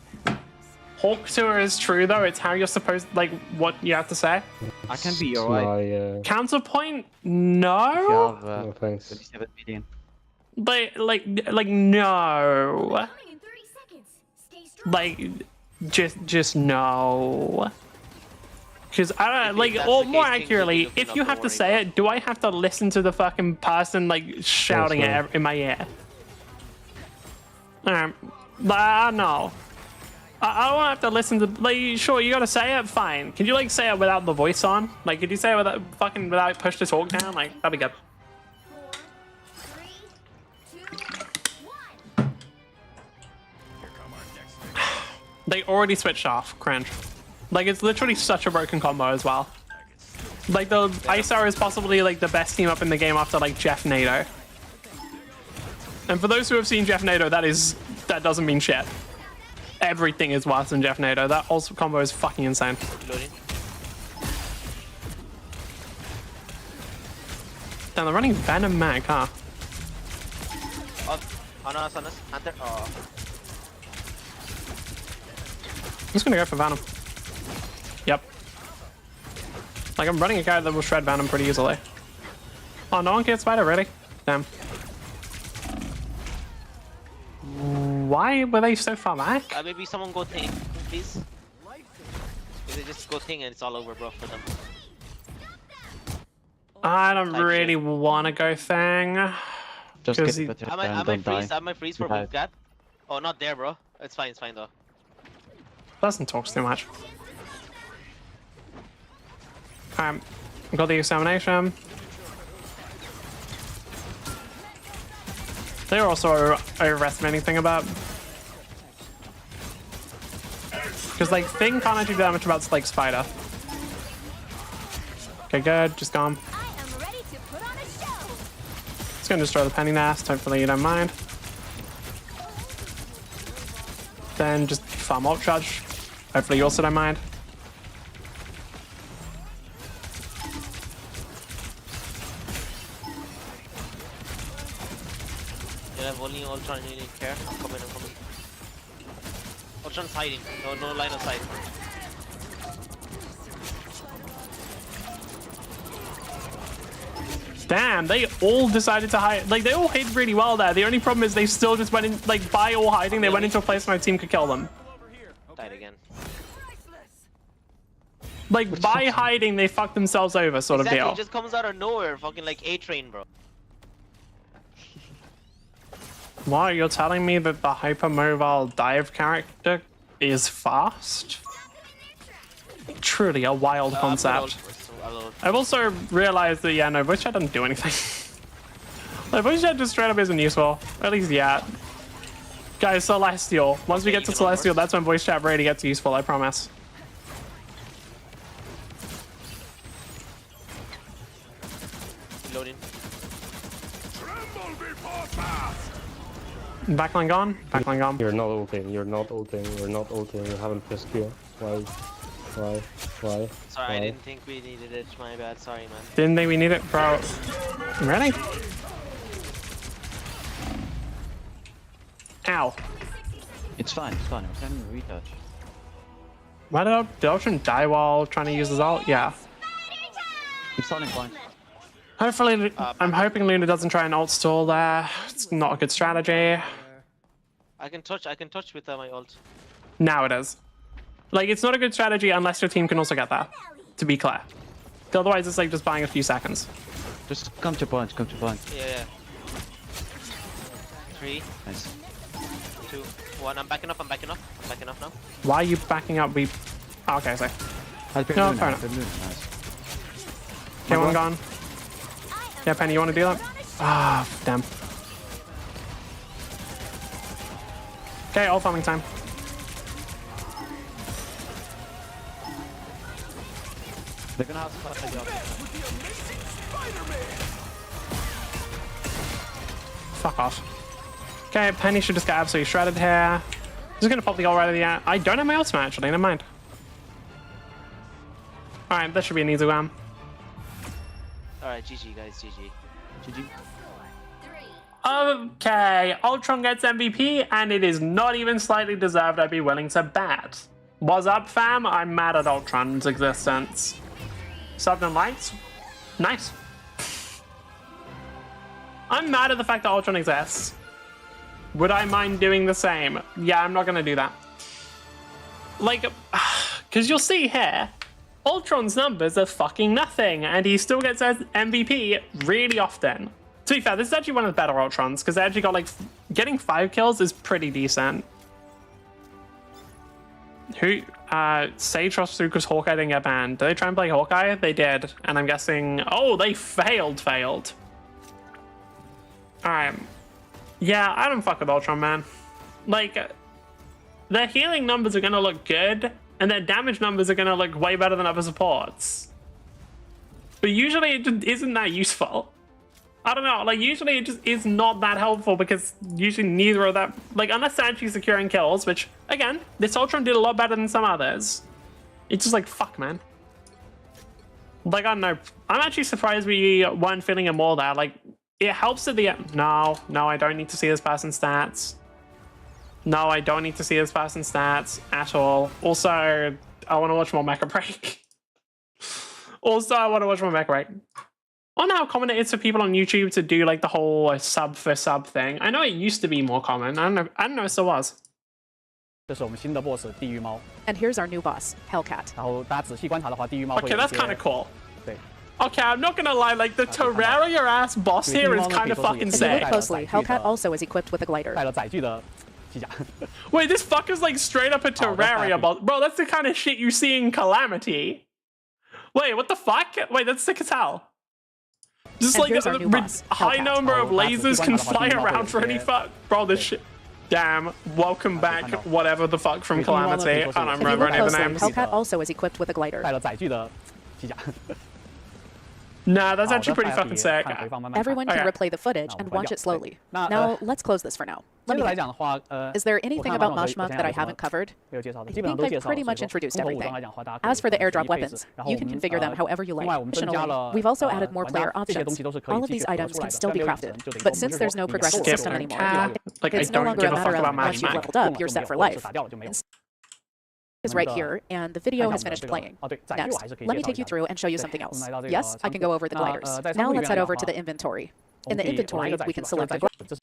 Hawk Tour is true, though. It's how you're supposed, like, what you have to say. I can be your My, wife. Counterpoint? You No. have no thanks. 27 million. Like, no. Coming in 30 seconds. Stay strong. Like, just no. Because I don't If like, that's or the more case, things will be accurately, looking if up, you don't have to worry, say bro. it, do I have to listen to the fucking person like shouting Yes, it in my ear? No. I don't have to listen to, like, sure, you gotta say it, fine. Can you, like, say it without the voice on? Like, could you say it without push to talk down? Like, that'd be good. 4, 3, 2, 1. They already switched off, cringe. Like, it's literally such a broken combo as well. Like, the Ice Arrow is possibly, like, the best team up in the game after, like, Jeff Nato. And for those who have seen Jeff Nato, that doesn't mean shit. Everything is worse than Jeff Nato. That also combo is fucking insane. Loading. Damn, they're running Venom Mag, huh? On us, Hunter. Oh. I'm just gonna go for Venom. Yep. Like, I'm running a guy that will shred Venom pretty easily. Oh, no one cares Spider, really? Damn. Why were they so far back? Maybe someone go thing, please. If they just go thing and it's all over, bro, for them. I don't Type really shit. want to go Thing. Just 'Cause get he- better I and might don't freeze. die. I might freeze for Die. weak gap. Oh, not there, bro. It's fine though. Person talks too much. Got the examination. They're also overestimating Thing about. Because, like, Thing can't actually do that much about, like, Spider. Okay, good. Just gone. I am ready to put on a show. It's gonna destroy the Penny Nest. Hopefully you don't mind. Then just farm ult charge. Hopefully you also don't mind. You have only Ultron, you didn't care. I'm coming. Ultron's hiding. No line of sight. Damn, they all decided to hide. Like, they all hid really well there. The only problem is they still just went in, like, by all hiding, they went into a place my team could kill them. Died again. Like, by hiding, they fucked themselves over, sort Exactly, of it deal. just comes out of nowhere, fucking like A-Train, bro. What, you're telling me that the hypermobile dive character is fast? Truly a wild concept. I've also realized that, yeah, no, voice chat doesn't do anything. Like, voice chat just straight up isn't useful. Or at least yet. Guys, Celestial. Once we get to Celestial, that's when voice chat really gets useful, I promise. Loading. Backline gone? Backline gone. You're not ulting, you're not ulting, you're not ulting, you haven't pressed Q. Why? Why? Sorry, Why? I didn't think we needed it. My bad. Sorry, man. Didn't think we need it, bro. Ready? Ow. It's fine, we can retouch. Why did Ultron die while trying to use his ult? Yeah. I'm stunning point. Hopefully, I'm hoping Luna doesn't try and ult stall there. It's not a good strategy. I can touch with my ult. Now it is. Like, it's not a good strategy unless your team can also get there, to be clear. Otherwise, it's like just buying a few seconds. Just come to point, Yeah. 3, Nice. 2, 1. I'm backing up now. Why are you backing up? Oh, okay, so. No, fair enough. Nice. Okay, one gone. Yeah, Penny, you want to do that? Ah, damn. Okay, all farming time. They're gonna have to Fuck off. Okay, Penny should just get absolutely shredded here. Just gonna pop the ult right at the end. I don't have my ultimate actually, never mind. Alright, that should be an easy one. Alright, GG guys, GG. Okay, Ultron gets MVP, and it is not even slightly deserved, I'd be willing to bet. What's up, fam? I'm mad at Ultron's existence. Subbed and liked? Nice. I'm mad at the fact that Ultron exists. Would I mind doing the same? Yeah, I'm not gonna do that. Like, because you'll see here, Ultron's numbers are fucking nothing, and he still gets MVP really often. To be fair, this is actually one of the better Ultrons, because they actually got, like, getting 5 kills is pretty decent. Sage Rasuka's Hawkeye didn't get banned. Did they try and play Hawkeye? They did, and I'm guessing... Oh, they failed. Alright. Yeah, I don't fuck with Ultron, man. Like, their healing numbers are gonna look good, and their damage numbers are gonna look way better than other supports. But usually it just isn't that useful. I don't know, like, usually it just is not that helpful, because usually neither of that, like, unless they're actually securing kills, which, again, this Ultron did a lot better than some others. It's just like, fuck, man. Like, I don't know. I'm actually surprised we weren't feeling it more there. Like, it helps at the end. No, I don't need to see this person's stats. No, I don't need to see this person's stats at all. Also, I want to watch more Mecha Break. I don't know how common it is for people on YouTube to do like the whole sub for sub thing. I know it used to be more common. I don't know if it still was. 这是我们新的 boss 地狱猫。 And here's our new boss, Hellcat. 然后大家仔细观察的话，地狱猫会 Okay, that's kind of cool. 对。 Okay, I'm not gonna lie, like the Terraria ass boss here is kind of fucking If you look sick. closely, Hellcat also is equipped with a glider. 带了载具的机甲。 Wait, this fucker's like straight up a Terraria boss. Bro, that's the kind of shit you see in Calamity. Wait, what the fuck? Wait, that's sick as hell. Just And like here's our new boss, high Hellcat. number of lasers can fly around for any fuck. Bro, this shit. Damn. Welcome back, whatever the fuck from Calamity. I don't If you remember look any of the closely, names. Hellcat also is equipped with a glider. 带了载具的机甲。 Nah, that's actually pretty fucking sick. Everyone can Okay. replay the footage and watch it slowly. Now, let's close this for now. Let me think. 来讲的话， Is there anything about Moshmuck that I haven't covered? 没有介绍的， I 基本上都 think 介 I've 绍了。 pretty much 所以说 introduced 从头武 everything. 装来讲的话，大家可以 As for the 自己 airdrop 配置 weapons, 然后 you 我 can 们 configure them however you 另 like. 外我们增加 Additionally, 了 we've also added more 玩 player 家这些 options. 东西都是可以 All of 继 these 续 items 出来 can 的。 still be 虽然 crafted, 就得 but since there's no progressive Skip system it. anymore, Like, I it's no don't longer give a a fuck matter about of Magic once you've Mike. leveled up, you're set for life. 打掉了就没有。 Is right here, and the video has finished playing. 哦对，载具 Next, 我还是可以 let me 介绍 take you 一下 through and show you 对 something 我们 else. 来到这个 Yes, I can go over the 仓库。 gliders. 在仓 Now 库里 let's 面 head 来 over 讲 to 的 the 话 inventory. 我 In 们 the 可以玩一 inventory, 个载 we can 具吧。 select 载 a 具 glide. 这是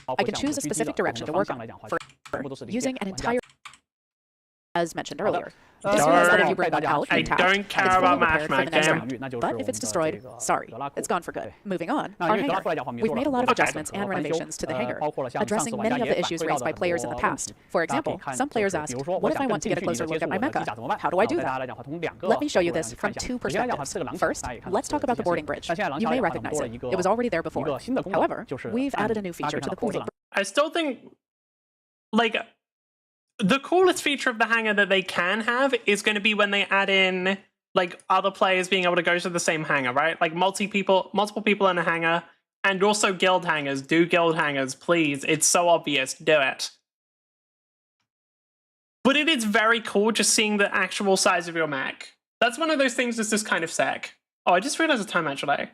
I can choose a specific direction to work 方向来讲的话， for 全部都是零件 using an 玩家 entire as mentioned earlier. This means that if you bring one out I intact, don't care it's fully about prepared for the next matchmaking. round. But if it's destroyed, sorry, it's gone for good. Moving on, our hangar. We've made a lot of adjustments and renovations to the hangar, addressing many of the issues raised by players in the past. For example, some players asked, what if I want to get a closer look at my mecha? How do I do that? Let me show you this from two perspectives. First, let's talk about the boarding bridge. You may recognize it. It was already there before. However, we've added a new feature to the boarding bridge. I still think, like, the coolest feature of the hangar that they can have is going to be when they add in, like, other players being able to go to the same hangar, right? Like, multiple people in a hangar, and also guild hangars. Do guild hangars, please. It's so obvious. Do it. But it is very cool just seeing the actual size of your mech. That's one of those things that's just kind of sick. Oh, I just realized the time, actually.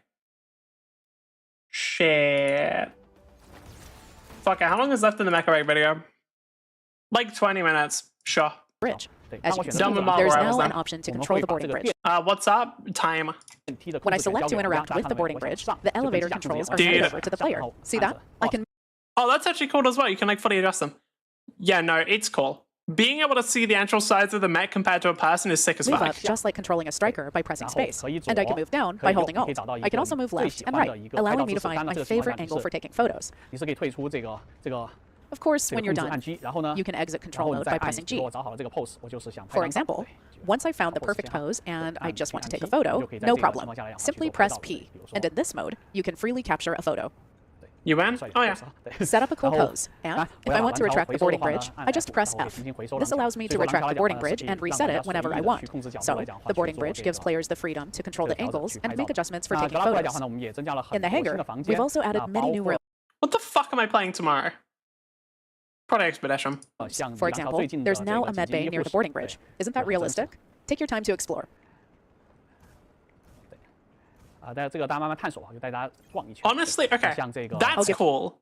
Shit. Fuck it, how long is left in the mecha rate video? Like 20 minutes. Sure. Bridge. As you can see, Done with there's Marvel now Rivals an then. option to control the boarding bridge. What's up? Time. When I select to interact with the boarding bridge, the elevator controls are handed over to the player. See that? I can... Oh, that's actually cool as well. You can, like, fully adjust them. Yeah, no, it's cool. Being able to see the actual size of the mech compared to a person is sick as move fuck. up just like controlling a striker by pressing space. And I can move down by holding Alt. I can also move left and right, allowing me to find my favorite angle for taking photos. Of course, when you're done, you can exit control mode by pressing G. For example, once I found the perfect pose and I just want to take a photo, no problem. Simply press P. And in this mode, you can freely capture a photo. You win? Oh yeah. Set up a cool pose, and if I want to retract the boarding bridge, I just press F. This allows me to retract the boarding bridge and reset it whenever I want. So, the boarding bridge gives players the freedom to control the angles and make adjustments for taking photos. In the hangar, we've also added many new rooms. What the fuck am I playing tomorrow? Probably Expedition. For example, there's now a med bay near the boarding bridge. Isn't that realistic? Take your time to explore. Honestly, okay, that's cool.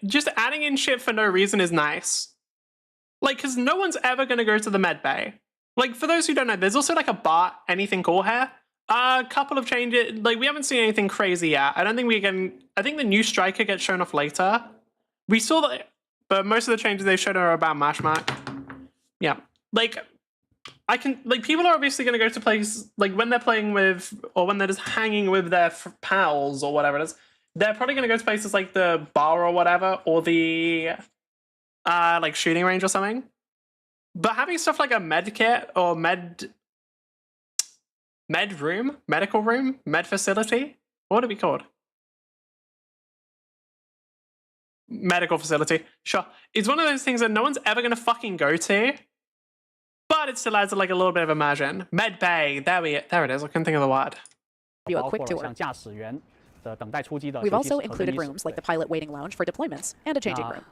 Just adding in shit for no reason is nice. Like, because no one's ever going to go to the med bay. Like, for those who don't know, there's also, like, a bar, anything cool here. A couple of changes, like, we haven't seen anything crazy yet. I don't think we can, I think the new striker gets shown off later. We saw that, but most of the changes they've shown are about Mashmark. Yeah, like, people are obviously going to go to places, like, when they're playing with, or when they're just hanging with their pals or whatever it is, they're probably going to go to places like the bar or whatever, or the, like, shooting range or something. But having stuff like a med kit or medical room, med facility, what would it be called? Medical facility, sure. It's one of those things that no one's ever going to fucking go to. But it still adds like a little bit of immersion. Med bay, there it is. I couldn't think of the word. A quick tour. We've also included rooms like the pilot waiting lounge for deployments and a changing room.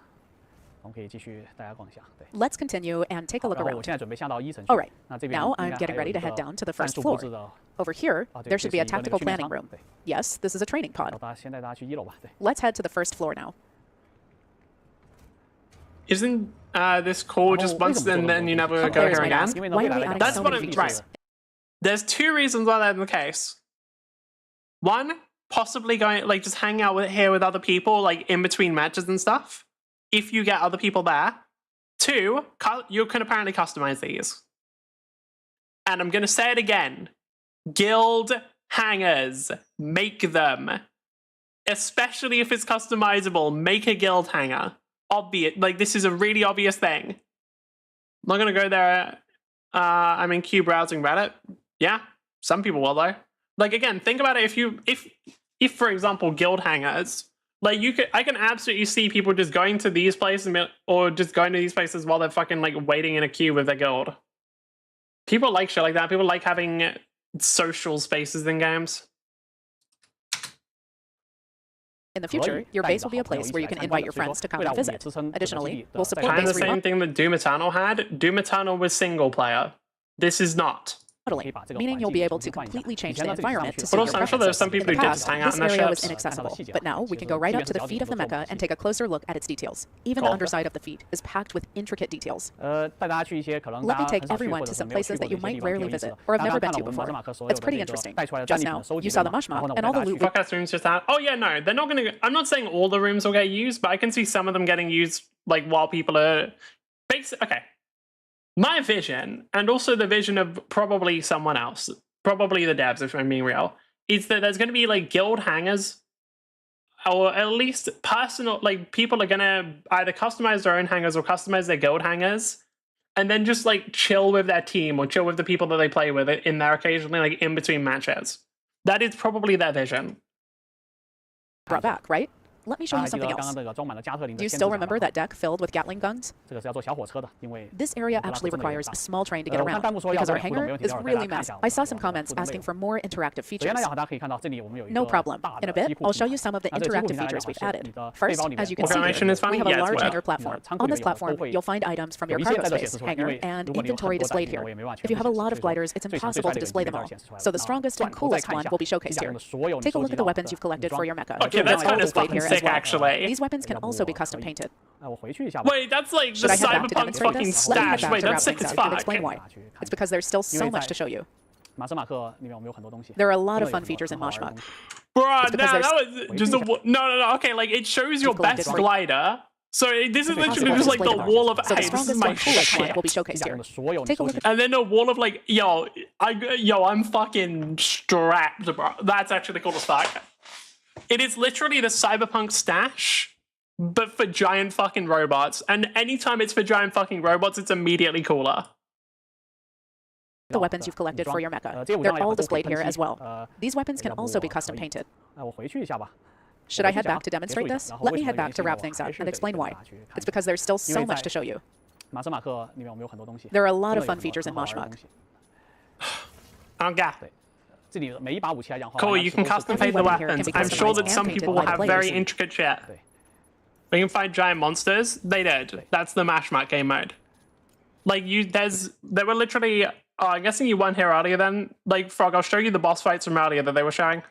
Let's continue and take a look around. All right, now I'm getting ready to head down to the first floor. Over here, there should be a tactical planning room. Yes, this is a training pod. Let's head to the first floor now. Isn't this cool just once and then you never go here again? That's what I'm right. There's two reasons why that's the case. One, possibly going like just hang out here with other people like in between matches and stuff. If you get other people there. Two, you can apparently customize these. And I'm gonna say it again. Guild hangers. Make them. Especially if it's customizable, make a guild hanger. Obvious, like this is a really obvious thing. I'm not gonna go there. I'm in Q browsing Reddit. Yeah, some people will though. Like again, think about it. If for example, guild hangers, like I can absolutely see people just going to these places or just going to these places while they're fucking like waiting in a queue with their guild. People like shit like that. People like having social spaces in games. In the future, your base will be a place where you can invite your friends to come and visit. Additionally, we'll support kind of base the same thing that Doom Eternal had. Doom Eternal was single player. This is not. Meaning you'll be able to completely change the environment to suit But your also, I'm sure there's some people who did just hang out in their this area was ships. inaccessible, but now we can go right up to the feet of the mecha and take a closer look at its details. Even the underside of the feet is packed with intricate details. Let me take everyone to some places that you might rarely visit or have never been to before. It's pretty interesting. Just now, you saw the Mashma and all the loot. Podcast rooms just out. Oh yeah, no, they're not gonna. I'm not saying all the rooms will get used, but I can see some of them getting used like while people are. Okay. my vision, and also the vision of probably someone else, probably the devs, if I'm being real, is that there's going to be like guild hangers, or at least personal, like people are going to either customize their own hangers or customize their guild hangers, and then just like chill with their team or chill with the people that they play with in there occasionally, like in between matches. That is probably their vision. Brought back, right? Let me show you something else. Do you still remember that deck filled with Gatling guns? This area actually requires a small train to get around, because our hangar is really massive. I saw some comments asking for more interactive features. No problem. In a bit, I'll show you some of the interactive features we've added. First, as you can see here, we have a large hangar platform. On this platform, you'll find items from your cargo space, hangar, and inventory displayed here. If you have a lot of gliders, it's impossible to display them all. So the strongest and coolest one will be showcased here. Take a look at the weapons you've collected for your mecha. Okay, that's kind of fucking sick, actually. These weapons can also be custom painted. Wait, that's like the Cyberpunk fucking stash. Wait, that's sick as fuck. Explain why. It's because there's still so much to show you. There are a lot of fun features in Moshmuck. Bruh, nah, that was just a... No. Okay, like, it shows your best glider. So this is literally just like the wall of... Hey, this is my shit. Will be showcased here. Take a look at... And then a wall of like, I'm fucking strapped, bro. That's actually cool as fuck. It is literally the Cyberpunk stash, but for giant fucking robots. And anytime it's for giant fucking robots, it's immediately cooler. The weapons you've collected for your mecha. They're all displayed here as well. These weapons can also be custom painted. Should I head back to demonstrate this? Let me head back to wrap things up and explain why. It's because there's still so much to show you. There are a lot of fun features in Moshmuck. Okay. Cool, you can custom paint the weapons. I'm sure that some people will have very intricate shit. We can fight giant monsters. They did. That's the Moshmuck game mode. Like, there were literally... Oh, I'm guessing you won here earlier then. Like, Frog, I'll show you the boss fights from earlier that they were showing.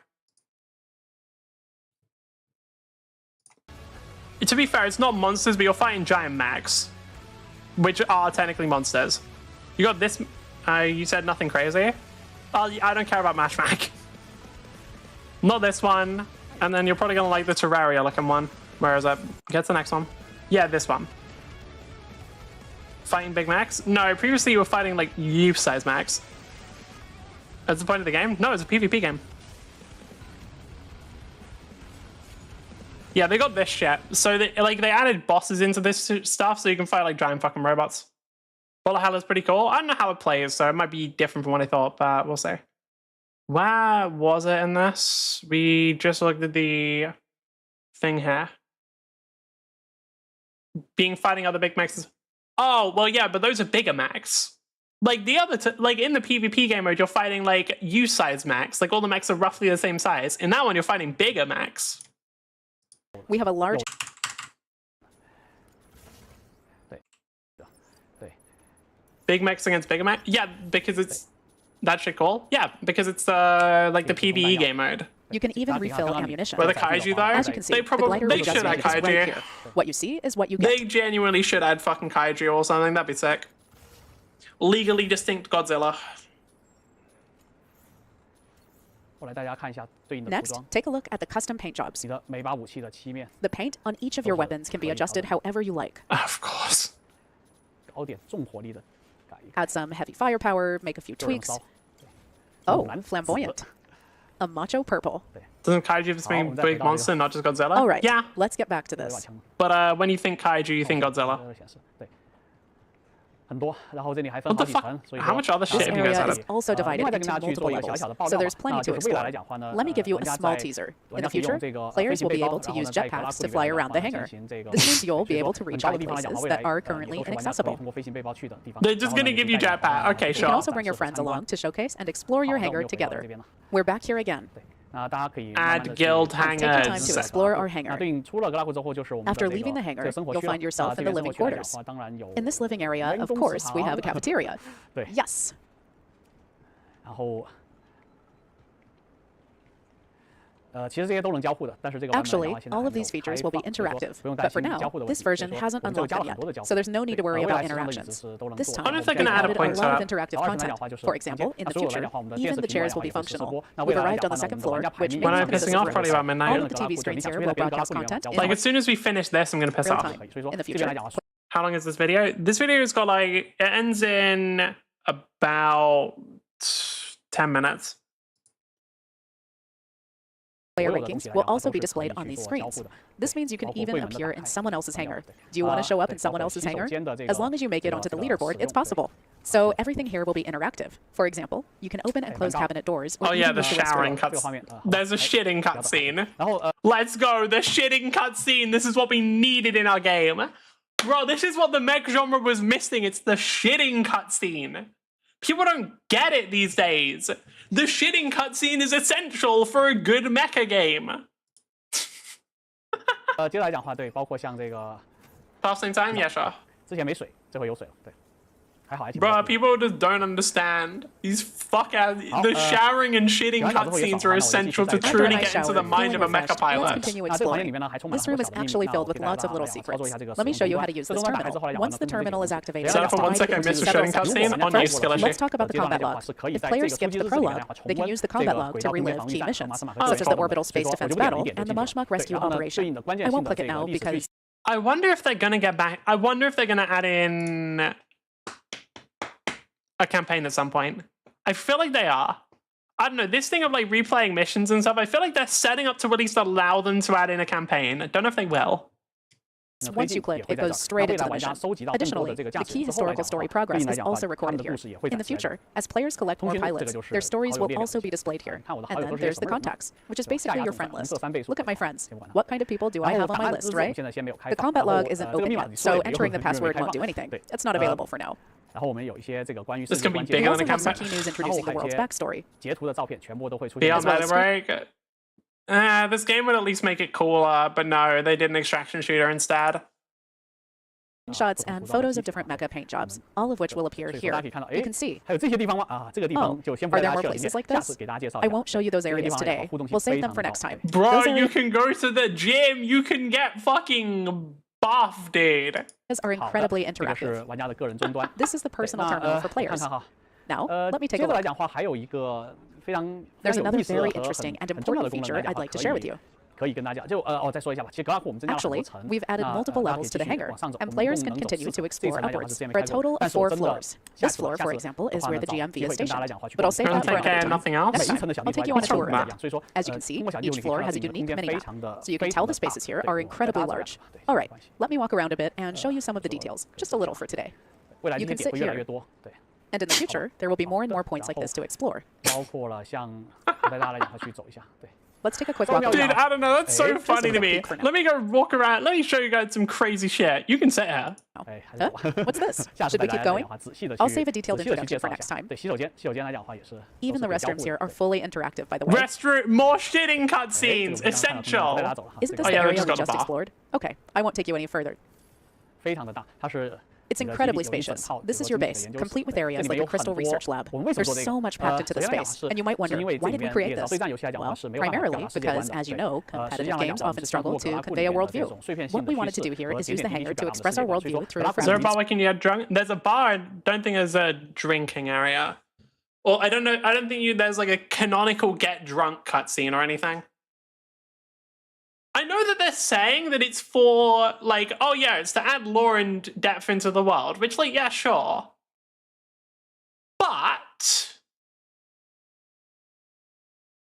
To be fair, it's not monsters, but you're fighting giant mechs, which are technically monsters. You got this... you said nothing crazy? I don't care about Moshmuck. Not this one. And then you're probably going to like the Terraria looking one. Where is it? Get to the next one. Yeah, this one. Fighting big mechs? No, previously you were fighting like youth-size mechs. That's the point of the game? No, it's a PvP game. Yeah, they got this shit. So they added bosses into this stuff so you can fight like giant fucking robots. Valhalla's pretty cool. I don't know how it plays, so it might be different from what I thought, but we'll see. Where was it in this? We just looked at the thing here. Fighting other big mechs. Oh, well, yeah, but those are bigger mechs. Like the other, like in the PvP game mode, you're fighting like U-size mechs. Like all the mechs are roughly the same size. In that one, you're fighting bigger mechs. We have a large... Big mechs against bigger mechs? Yeah, because it's... That shit cool? Yeah, because it's like the PvE game mode. You can even refill ammunition. Where the kaiju though? As you can see, they should add kaiju. Right here. What you see is what you get. They genuinely should add fucking kaiju or something. That'd be sick. Legally distinct Godzilla. Next, take a look at the custom paint jobs. The paint on each of your weapons can be adjusted however you like. Of course. Add some heavy firepower, make a few tweaks. Oh, flamboyant. A macho purple. Doesn't kaiju just mean big monster, not just Godzilla? All right, yeah. Let's get back to this. But when you think kaiju, you think Godzilla. What the fuck? How much other shit have you guys added? added? Is also divided into multiple levels, so there's plenty to explore. Let me give you a small teaser. In the future, players will be able to use jetpacks to fly around the hangar. This means you'll be able to reach high places that are currently inaccessible. They're just gonna give you jetpack. Okay, sure. You can also bring your friends along to showcase and explore your hangar together. We're back here again. Add guild hangars. Take your time to explore our hangar. After leaving the hangar, you'll find yourself in the living quarters. In this living area, of course, we have a cafeteria. Yes. Actually, all of these features will be interactive, but for now, this version hasn't unlocked them yet, so there's no need to worry about interactions. This time, we've added a lot of interactive content. For example, in the future, even the chairs will be functional. We've arrived on the second floor, which when I'm pissing off, probably about midnight. All of the TV screens here will broadcast content. Like as soon as we finish this, I'm gonna piss off. In the future, How long is this video? This video's got like, it ends in about 10 minutes. Player rankings will also be displayed on these screens. This means you can even appear in someone else's hangar. Do you want to show up in someone else's hangar? As long as you make it onto the leaderboard, it's possible. So everything here will be interactive. For example, you can open and close cabinet doors. Oh yeah, the showering cutscene. There's a shitting cutscene. Let's go, the shitting cutscene. This is what we needed in our game. Bro, this is what the mech genre was missing. It's the shitting cutscene. People don't get it these days. The shitting cutscene is essential for a good mecha game. 接着来讲话，对，包括像这个 Passing time, yeah, sure. 之前没水，这回有水了，对，还好还挺。Bro, people just don't understand. These fuck out. The showering and shitting cutscenes are essential to truly get into the mind of a mecha pilot. Let's continue exploring. This room is actually filled with lots of little secrets. Let me show you how to use this terminal. Once the terminal is activated, so for 1 second, I missed the shitting cutscene on your skill issue. Let's talk about the combat log. If players skipped the prologue, they can use the combat log to relive key missions, such as the orbital space defense battle and the Mushmuck rescue operation. I won't click it now because... I wonder if they're gonna get back. I wonder if they're gonna add in a campaign at some point. I feel like they are. I don't know, this thing of like replaying missions and stuff, I feel like they're setting up to at least allow them to add in a campaign. I don't know if they will. Once you click, it goes straight into the mission. Additionally, the key historical story progress is also recorded here. In the future, as players collect more pilots, their stories will also be displayed here. And then there's the contacts, which is basically your friend list. Look at my friends. What kind of people do I have on my list, right? The combat log isn't open yet, so entering the password won't do anything. It's not available for now. This can be bigger than a campaign. Key news introducing the world's backstory. This game would at least make it cooler, but no, they did an extraction shooter instead. Shots and photos of different mecha paint jobs, all of which will appear here. You can see. Oh, are there more places like this? I won't show you those areas today. We'll save them for next time. Bro, you can go to the gym. You can get fucking buff, dude. These are incredibly interactive. This is the personal terminal for players. Now, let me take a look. There's another very interesting and important feature I'd like to share with you. Actually, we've added multiple levels to the hangar, and players can continue to explore upwards for a total of 4 floors. This floor, for example, is where the GMV is stationed, but I'll save that for another time. Nothing else? I'll take you on a tour of it. As you can see, each floor has a unique minimap, so you can tell the spaces here are incredibly large. All right, let me walk around a bit and show you some of the details, just a little for today. You can sit here. And in the future, there will be more and more points like this to explore. Let's take a quick walk around. Dude, I don't know, that's so funny to me. Let me go walk around. Let me show you guys some crazy shit. You can sit here. Huh? What's this? Should we keep going? I'll save a detailed introduction for next time. Even the restrooms here are fully interactive, by the way. Restroom, more shitting cutscenes, essential. Isn't this the area we just explored? Okay, I won't take you any further. It's incredibly spacious. This is your base, complete with areas like a crystal research lab. There's so much packed into the space, and you might wonder, why did we create this? Well, primarily because, as you know, competitive games often struggle to convey a worldview. What we wanted to do here is use the hangar to express our worldview through Is there a bar where can you get drunk? There's a bar, I don't think there's a drinking area. Or I don't know, I don't think there's like a canonical get drunk cutscene or anything. I know that they're saying that it's for, like, oh yeah, it's to add lore and depth into the world, which, like, yeah, sure. But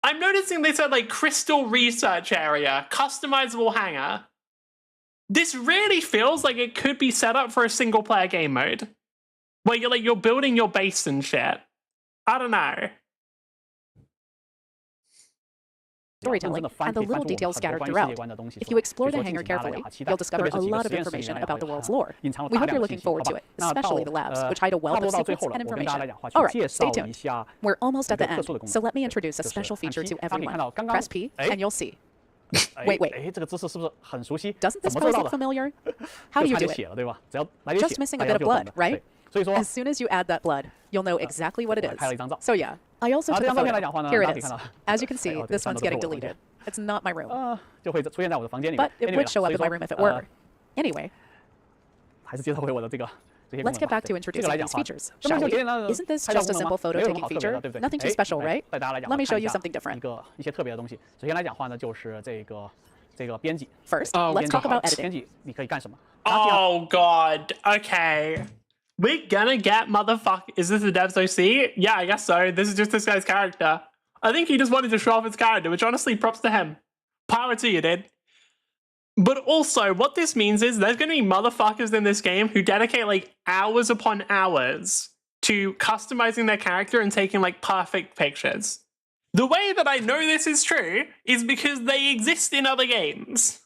I'm noticing they said, like, crystal research area, customizable hangar. This really feels like it could be set up for a single-player game mode, where you're building your base and shit. I don't know. Storytelling and the little details scattered throughout. If you explore the hangar carefully, you'll discover a lot of information about the world's lore. We hope you're looking forward to it, especially the labs, which hide a wealth of secrets and information. Alright, stay tuned. We're almost at the end, so let me introduce a special feature to everyone. Press P, and you'll see. Wait. Doesn't this pose look familiar? How do you do it? Just missing a bit of blood, right? As soon as you add that blood, you'll know exactly what it is. So yeah, I also took a photo. Here it is. As you can see, this one's getting deleted. It's not my room. But it would show up in my room if it were. Anyway. Let's get back to introducing these features, shall we? Isn't this just a simple photo-taking feature? Nothing too special, right? Let me show you something different. First, let's talk about editing. Oh god. Okay. We're gonna get Is this the devs OC? Yeah, I guess so. This is just this guy's character. I think he just wanted to show off his character, which honestly, props to him. Power to you, dude. But also, what this means is there's gonna be motherfuckers in this game who dedicate like hours upon hours to customizing their character and taking like perfect pictures. The way that I know this is true is because they exist in other games.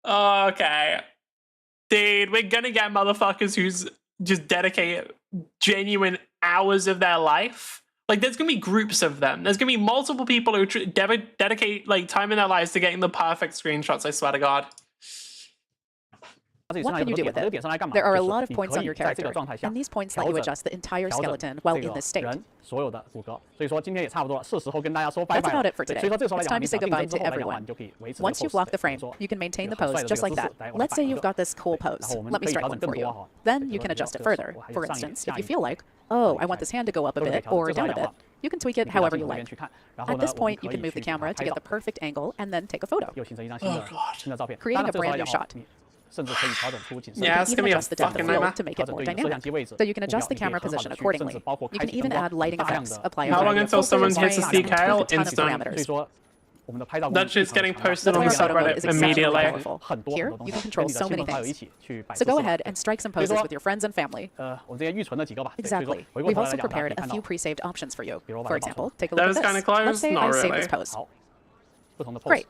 Okay. Dude, we're gonna get motherfuckers who's just dedicate genuine hours of their life. Like, there's gonna be groups of them. There's gonna be multiple people who dedicate like time in their lives to getting the perfect screenshots, I swear to God. What can you do with it? There are a lot of points on your character, and these points let you adjust the entire skeleton while in this state. That's about it for today. It's time to say goodbye to everyone. Once you've locked the frame, you can maintain the pose just like that. Let's say you've got this cool pose. Let me strike one for you. Then you can adjust it further. For instance, if you feel like, oh, I want this hand to go up a bit or down a bit, you can tweak it however you like. At this point, you can move the camera to get the perfect angle and then take a photo. Creating a brand new shot. Yeah, it's gonna be a fucking nightmare to make it more dynamic. So you can adjust the camera position accordingly. You can even add lighting effects. Apply How long until someone hits the see Kyle? Instant. That shit's getting posted on the subreddit immediately. Here, you can control so many things. So go ahead and strike some poses with your friends and family. Exactly. We've also prepared a few pre-saved options for you. For example, take a look at this. Let's say I save this pose. Great.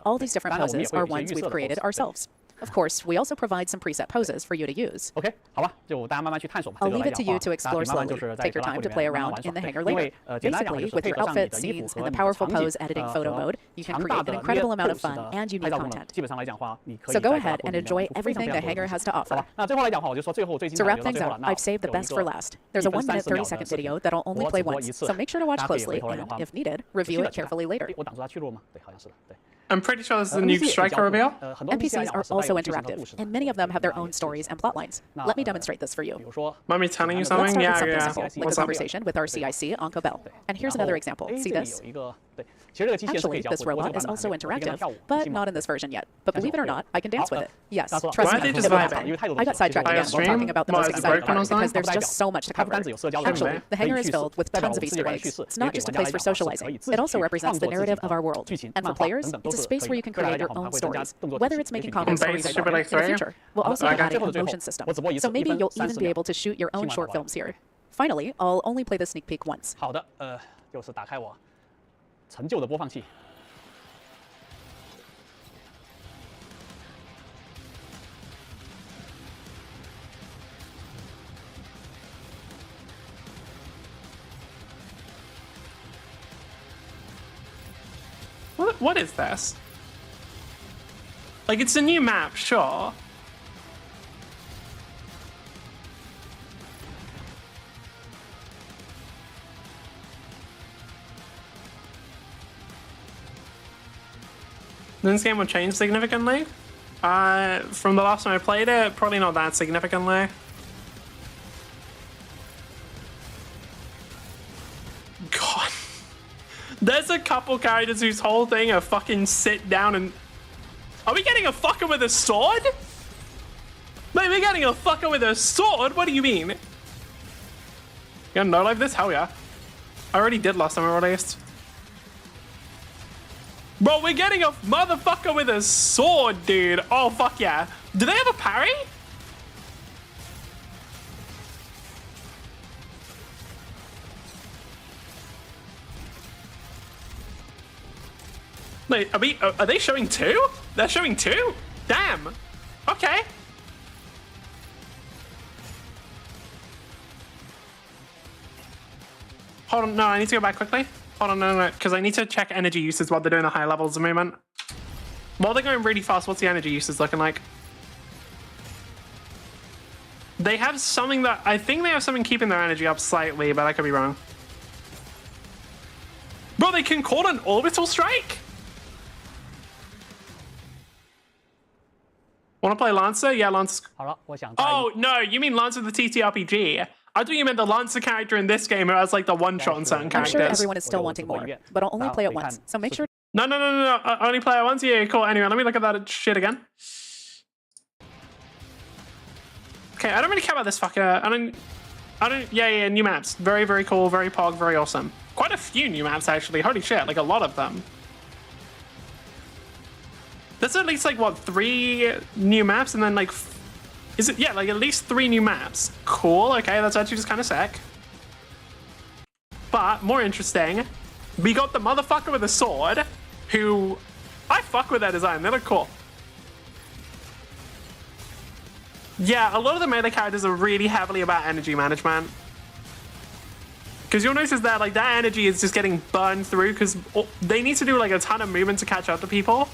All these different poses are ones we've created ourselves. Of course, we also provide some preset poses for you to use. I'll leave it to you to explore slowly. Take your time to play around in the hangar later. Basically, with your outfit, scenes, and the powerful pose editing photo mode, you can create an incredible amount of fun and unique content. So go ahead and enjoy everything the hangar has to offer. To wrap things up, I've saved the best for last. There's a 1 minute 30-second video that I'll only play once, so make sure to watch closely and, if needed, review it carefully later. I'm pretty sure this is a new striker reveal. NPCs are also interactive, and many of them have their own stories and plotlines. Let me demonstrate this for you. Want me telling you something? Let's start with something simple, like a conversation with our CIC, Anko Bell. And here's another example. See this? Actually, this robot is also interactive, but not in this version yet. But believe it or not, I can dance with it. Yes, trust me, it will happen. I got sidetracked again while talking about the most exciting part, because there's just so much to cover. Actually, the hangar is filled with tons of Easter eggs. It's not just a place for socializing. It also represents the narrative of our world. And for players, it's a space where you can create your own stories, whether it's making comics or rewriting in the future. We'll also be adding a motion system, so maybe you'll even be able to shoot your own short films here. Finally, I'll only play the sneak peek once. What is this? Like, it's a new map, sure. This game will change significantly. From the last time I played it, probably not that significantly. God. There's a couple characters whose whole thing are fucking sit down and... Are we getting a fucker with a sword? Wait, we're getting a fucker with a sword? What do you mean? You gonna no-live this? Hell yeah. I already did last time I released. Bro, we're getting a motherfucker with a sword, dude. Oh, fuck yeah. Do they have a parry? Wait, are they showing two? They're showing two? Damn. Okay. Hold on, no, I need to go back quickly. Hold on, no, because I need to check energy uses while they're doing the high levels of movement. While they're going really fast, what's the energy uses looking like? They have something that, I think they have something keeping their energy up slightly, but I could be wrong. Bro, they can call an orbital strike? Want to play Lancer? Yeah, Lancer. Oh, no, you mean Lancer the TTRPG. I thought you meant the Lancer character in this game who has like the one-shot on certain characters. I'm sure everyone is still wanting more, but I'll only play it once, so make sure No. Only player ones? Yeah, cool. Anyway, let me look at that shit again. Okay, I don't really care about this fucker. I don't, yeah, new maps. Very, very cool, very pog, very awesome. Quite a few new maps, actually. Holy shit, like a lot of them. There's at least, like, what, 3 new maps and then, like, is it, yeah, like, at least 3 new maps. Cool, okay, that's actually just kind of sick. But, more interesting, we got the motherfucker with a sword, who, I fuck with that design, they look cool. Yeah, a lot of the melee characters are really heavily about energy management. Because you'll notice that, like, that energy is just getting burned through because they need to do, like, a ton of movement to catch up to people.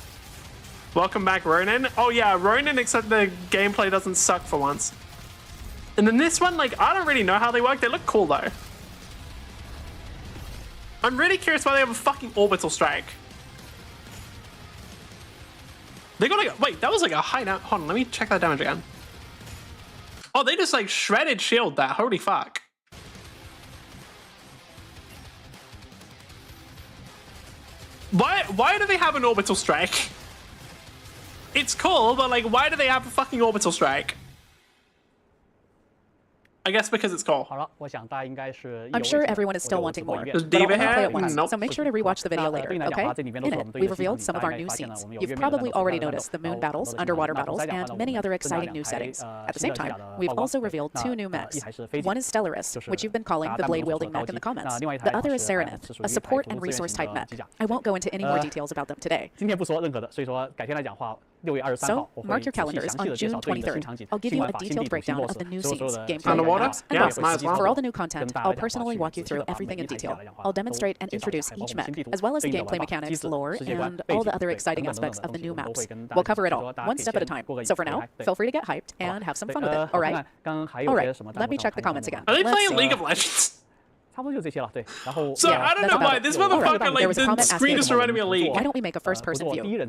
Welcome back, Ronin. Oh, yeah, Ronin, except the gameplay doesn't suck for once. And then this one, like, I don't really know how they work. They look cool, though. I'm really curious why they have a fucking orbital strike. They got, like, wait, that was, like, a high down. Hold on, let me check that damage again. Oh, they just, like, shredded shield that. Holy fuck. Why do they have an orbital strike? It's cool, but, like, why do they have a fucking orbital strike? I guess because it's cool. I'm sure everyone is still wanting more, but I'll only play it once, so make sure to rewatch the video later, okay? In it, we've revealed some of our new scenes. You've probably already noticed the moon battles, underwater battles, and many other exciting new settings. At the same time, we've also revealed 2 new mechs. One is Stellaris, which you've been calling the blade-wielding mech in the comments. The other is Serenith, a support and resource-type mech. I won't go into any more details about them today. So, mark your calendars on June 23rd. I'll give you a detailed breakdown of the new scenes, gameplay, maps, and bosses. For all the new content, I'll personally walk you through everything in detail. I'll demonstrate and introduce each mech, as well as the gameplay mechanics, lore, and all the other exciting aspects of the new maps. We'll cover it all, one step at a time. So for now, feel free to get hyped and have some fun with it, alright? Alright, let me check the comments again. Are they playing League of Legends? So yeah, I don't know why this motherfucker, like, the screen just reminded me of League. Why don't we make a first-person view?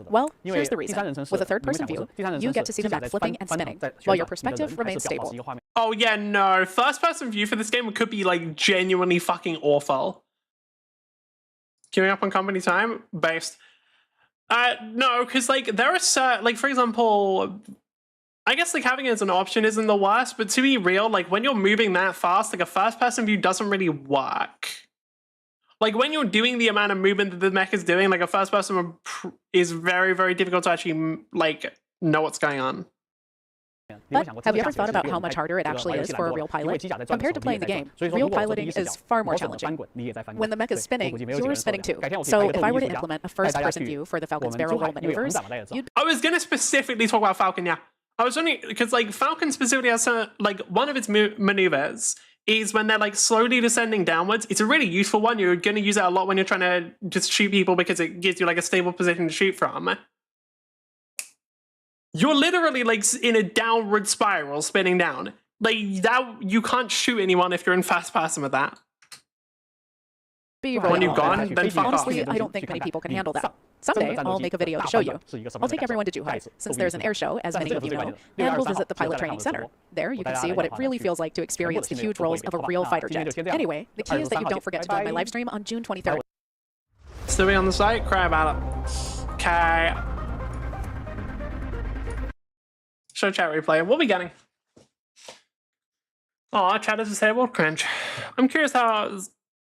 Well, here's the reason. With a third-person view, you get to see the mech flipping and spinning, while your perspective remains stable. Oh yeah, no. First-person view for this game could be, like, genuinely fucking awful. Queuing up on company time? Based. No, because, like, there are certain, like, for example, I guess, like, having it as an option isn't the worst, but to be real, like, when you're moving that fast, like, a first-person view doesn't really work. Like, when you're doing the amount of movement that the mech is doing, like, a first-person is very, very difficult to actually, like, know what's going on. But have you ever thought about how much harder it actually is for a real pilot? Compared to playing the game, real piloting is far more challenging. When the mech is spinning, you're spinning too. So if I were to implement a first-person view for the Falcon's barrel roll maneuvers, you'd... I was going to specifically talk about Falcon, yeah. I was only, because, like, Falcon specifically has, like, one of its maneuvers is when they're, like, slowly descending downwards. It's a really useful one. You're going to use it a lot when you're trying to just shoot people because it gives you, like, a stable position to shoot from. You're literally, like, in a downward spiral spinning down. Like, that, you can't shoot anyone if you're in fast person with that. When you've gone, then fuck off. Honestly, I don't think many people can handle that. Someday, I'll make a video to show you. I'll take everyone to Zhuhai, since there's an air show, as many of you know, and we'll visit the pilot training center. There, you can see what it really feels like to experience the huge rolls of a real fighter jet. Anyway, the key is that you don't forget to join my live stream on June 23rd. Still be on the site? Cry about it. Okay. Show chat replay. What are we getting? Oh, chat is disabled? Cringe. I'm curious how...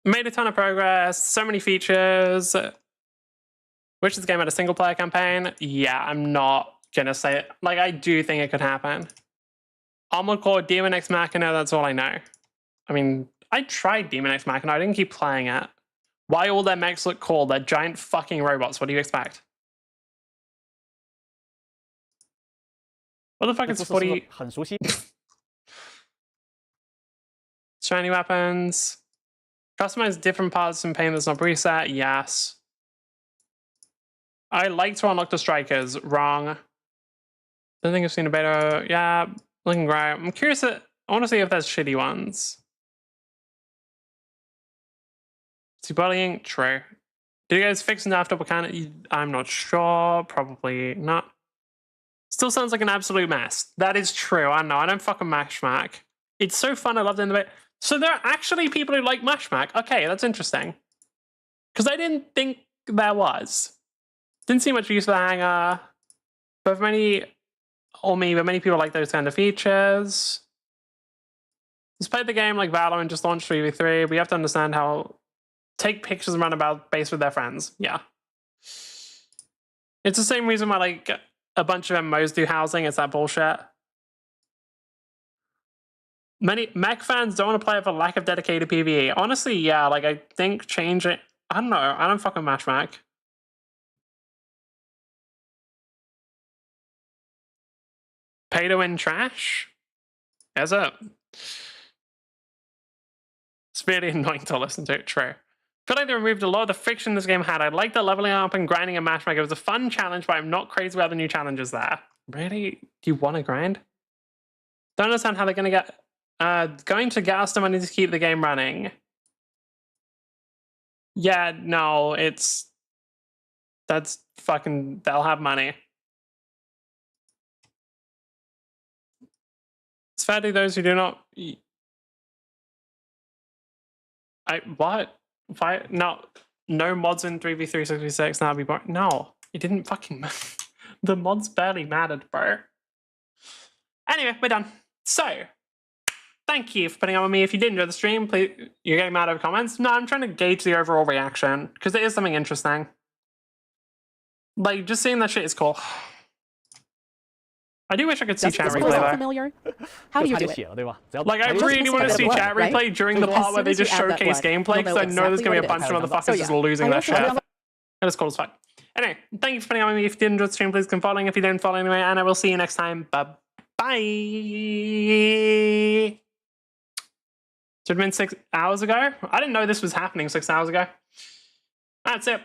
Made a ton of progress, so many features. Wish this game had a single player campaign? Yeah, I'm not gonna say it. Like, I do think it could happen. Armored Core, Demon X Machina, that's all I know. I mean, I tried Demon X Machina, I didn't keep playing it. Why all their mechs look cool? They're giant fucking robots, what do you expect? What the fuck is 40? Shiny weapons. Customize different parts and paint that's not preset. Yes. I like to unlock the strikers. Wrong. Don't think I've seen a beta. Yeah, looking great. I'm curious. I want to see if there's shitty ones. Bullying? True. Did you guys fix Nerf double cannon? I'm not sure. Probably not. Still sounds like an absolute mess. That is true. I know. I don't fucking mash mac. It's so fun. I love the end of it. So there are actually people who like Mashmac. Okay, that's interesting. Because I didn't think there was. Didn't see much use for the hanger, but many people like those kind of features. Despite the game like Valorant just launched 3v3, we have to understand how take pictures and run about base with their friends. Yeah. It's the same reason why like a bunch of MMOs do housing. It's that bullshit. Many mech fans don't want to play it for lack of dedicated PvE. Honestly, yeah, like I think change it. I don't know. I don't fucking match mech. Pay to win trash? Is it? It's really annoying to listen to. True. I feel like they removed a lot of the friction this game had. I like the leveling up and grinding and matchmaking. It was a fun challenge, but I'm not crazy about the new challenges there. Really? Do you want to grind? Don't understand how they're going to get... going to get us the money to keep the game running. Yeah, no, it's... That's fucking... They'll have money. Sadly, those who do not... What? Why? No mods in 3v366, that'd be boring. No, it didn't fucking... The mods barely mattered, bro. Anyway, we're done. So... Thank you for putting up with me. If you did enjoy the stream, please, you're getting mad over comments. No, I'm trying to gauge the overall reaction because it is something interesting. Like, just seeing that shit is cool. I do wish I could see chat replay though. Familiar? How do you do it? Like, I really want to see chat replay during the part where they just showcase gameplay because I know there's going to be a bunch of motherfuckers just losing their shit. And it's cool as fuck. Anyway, thank you for putting up with me. If you did enjoy the stream, please come following. If you didn't follow anyway, and I will see you next time. Bye-bye. Should have been 6 hours ago. I didn't know this was happening 6 hours ago. That's it.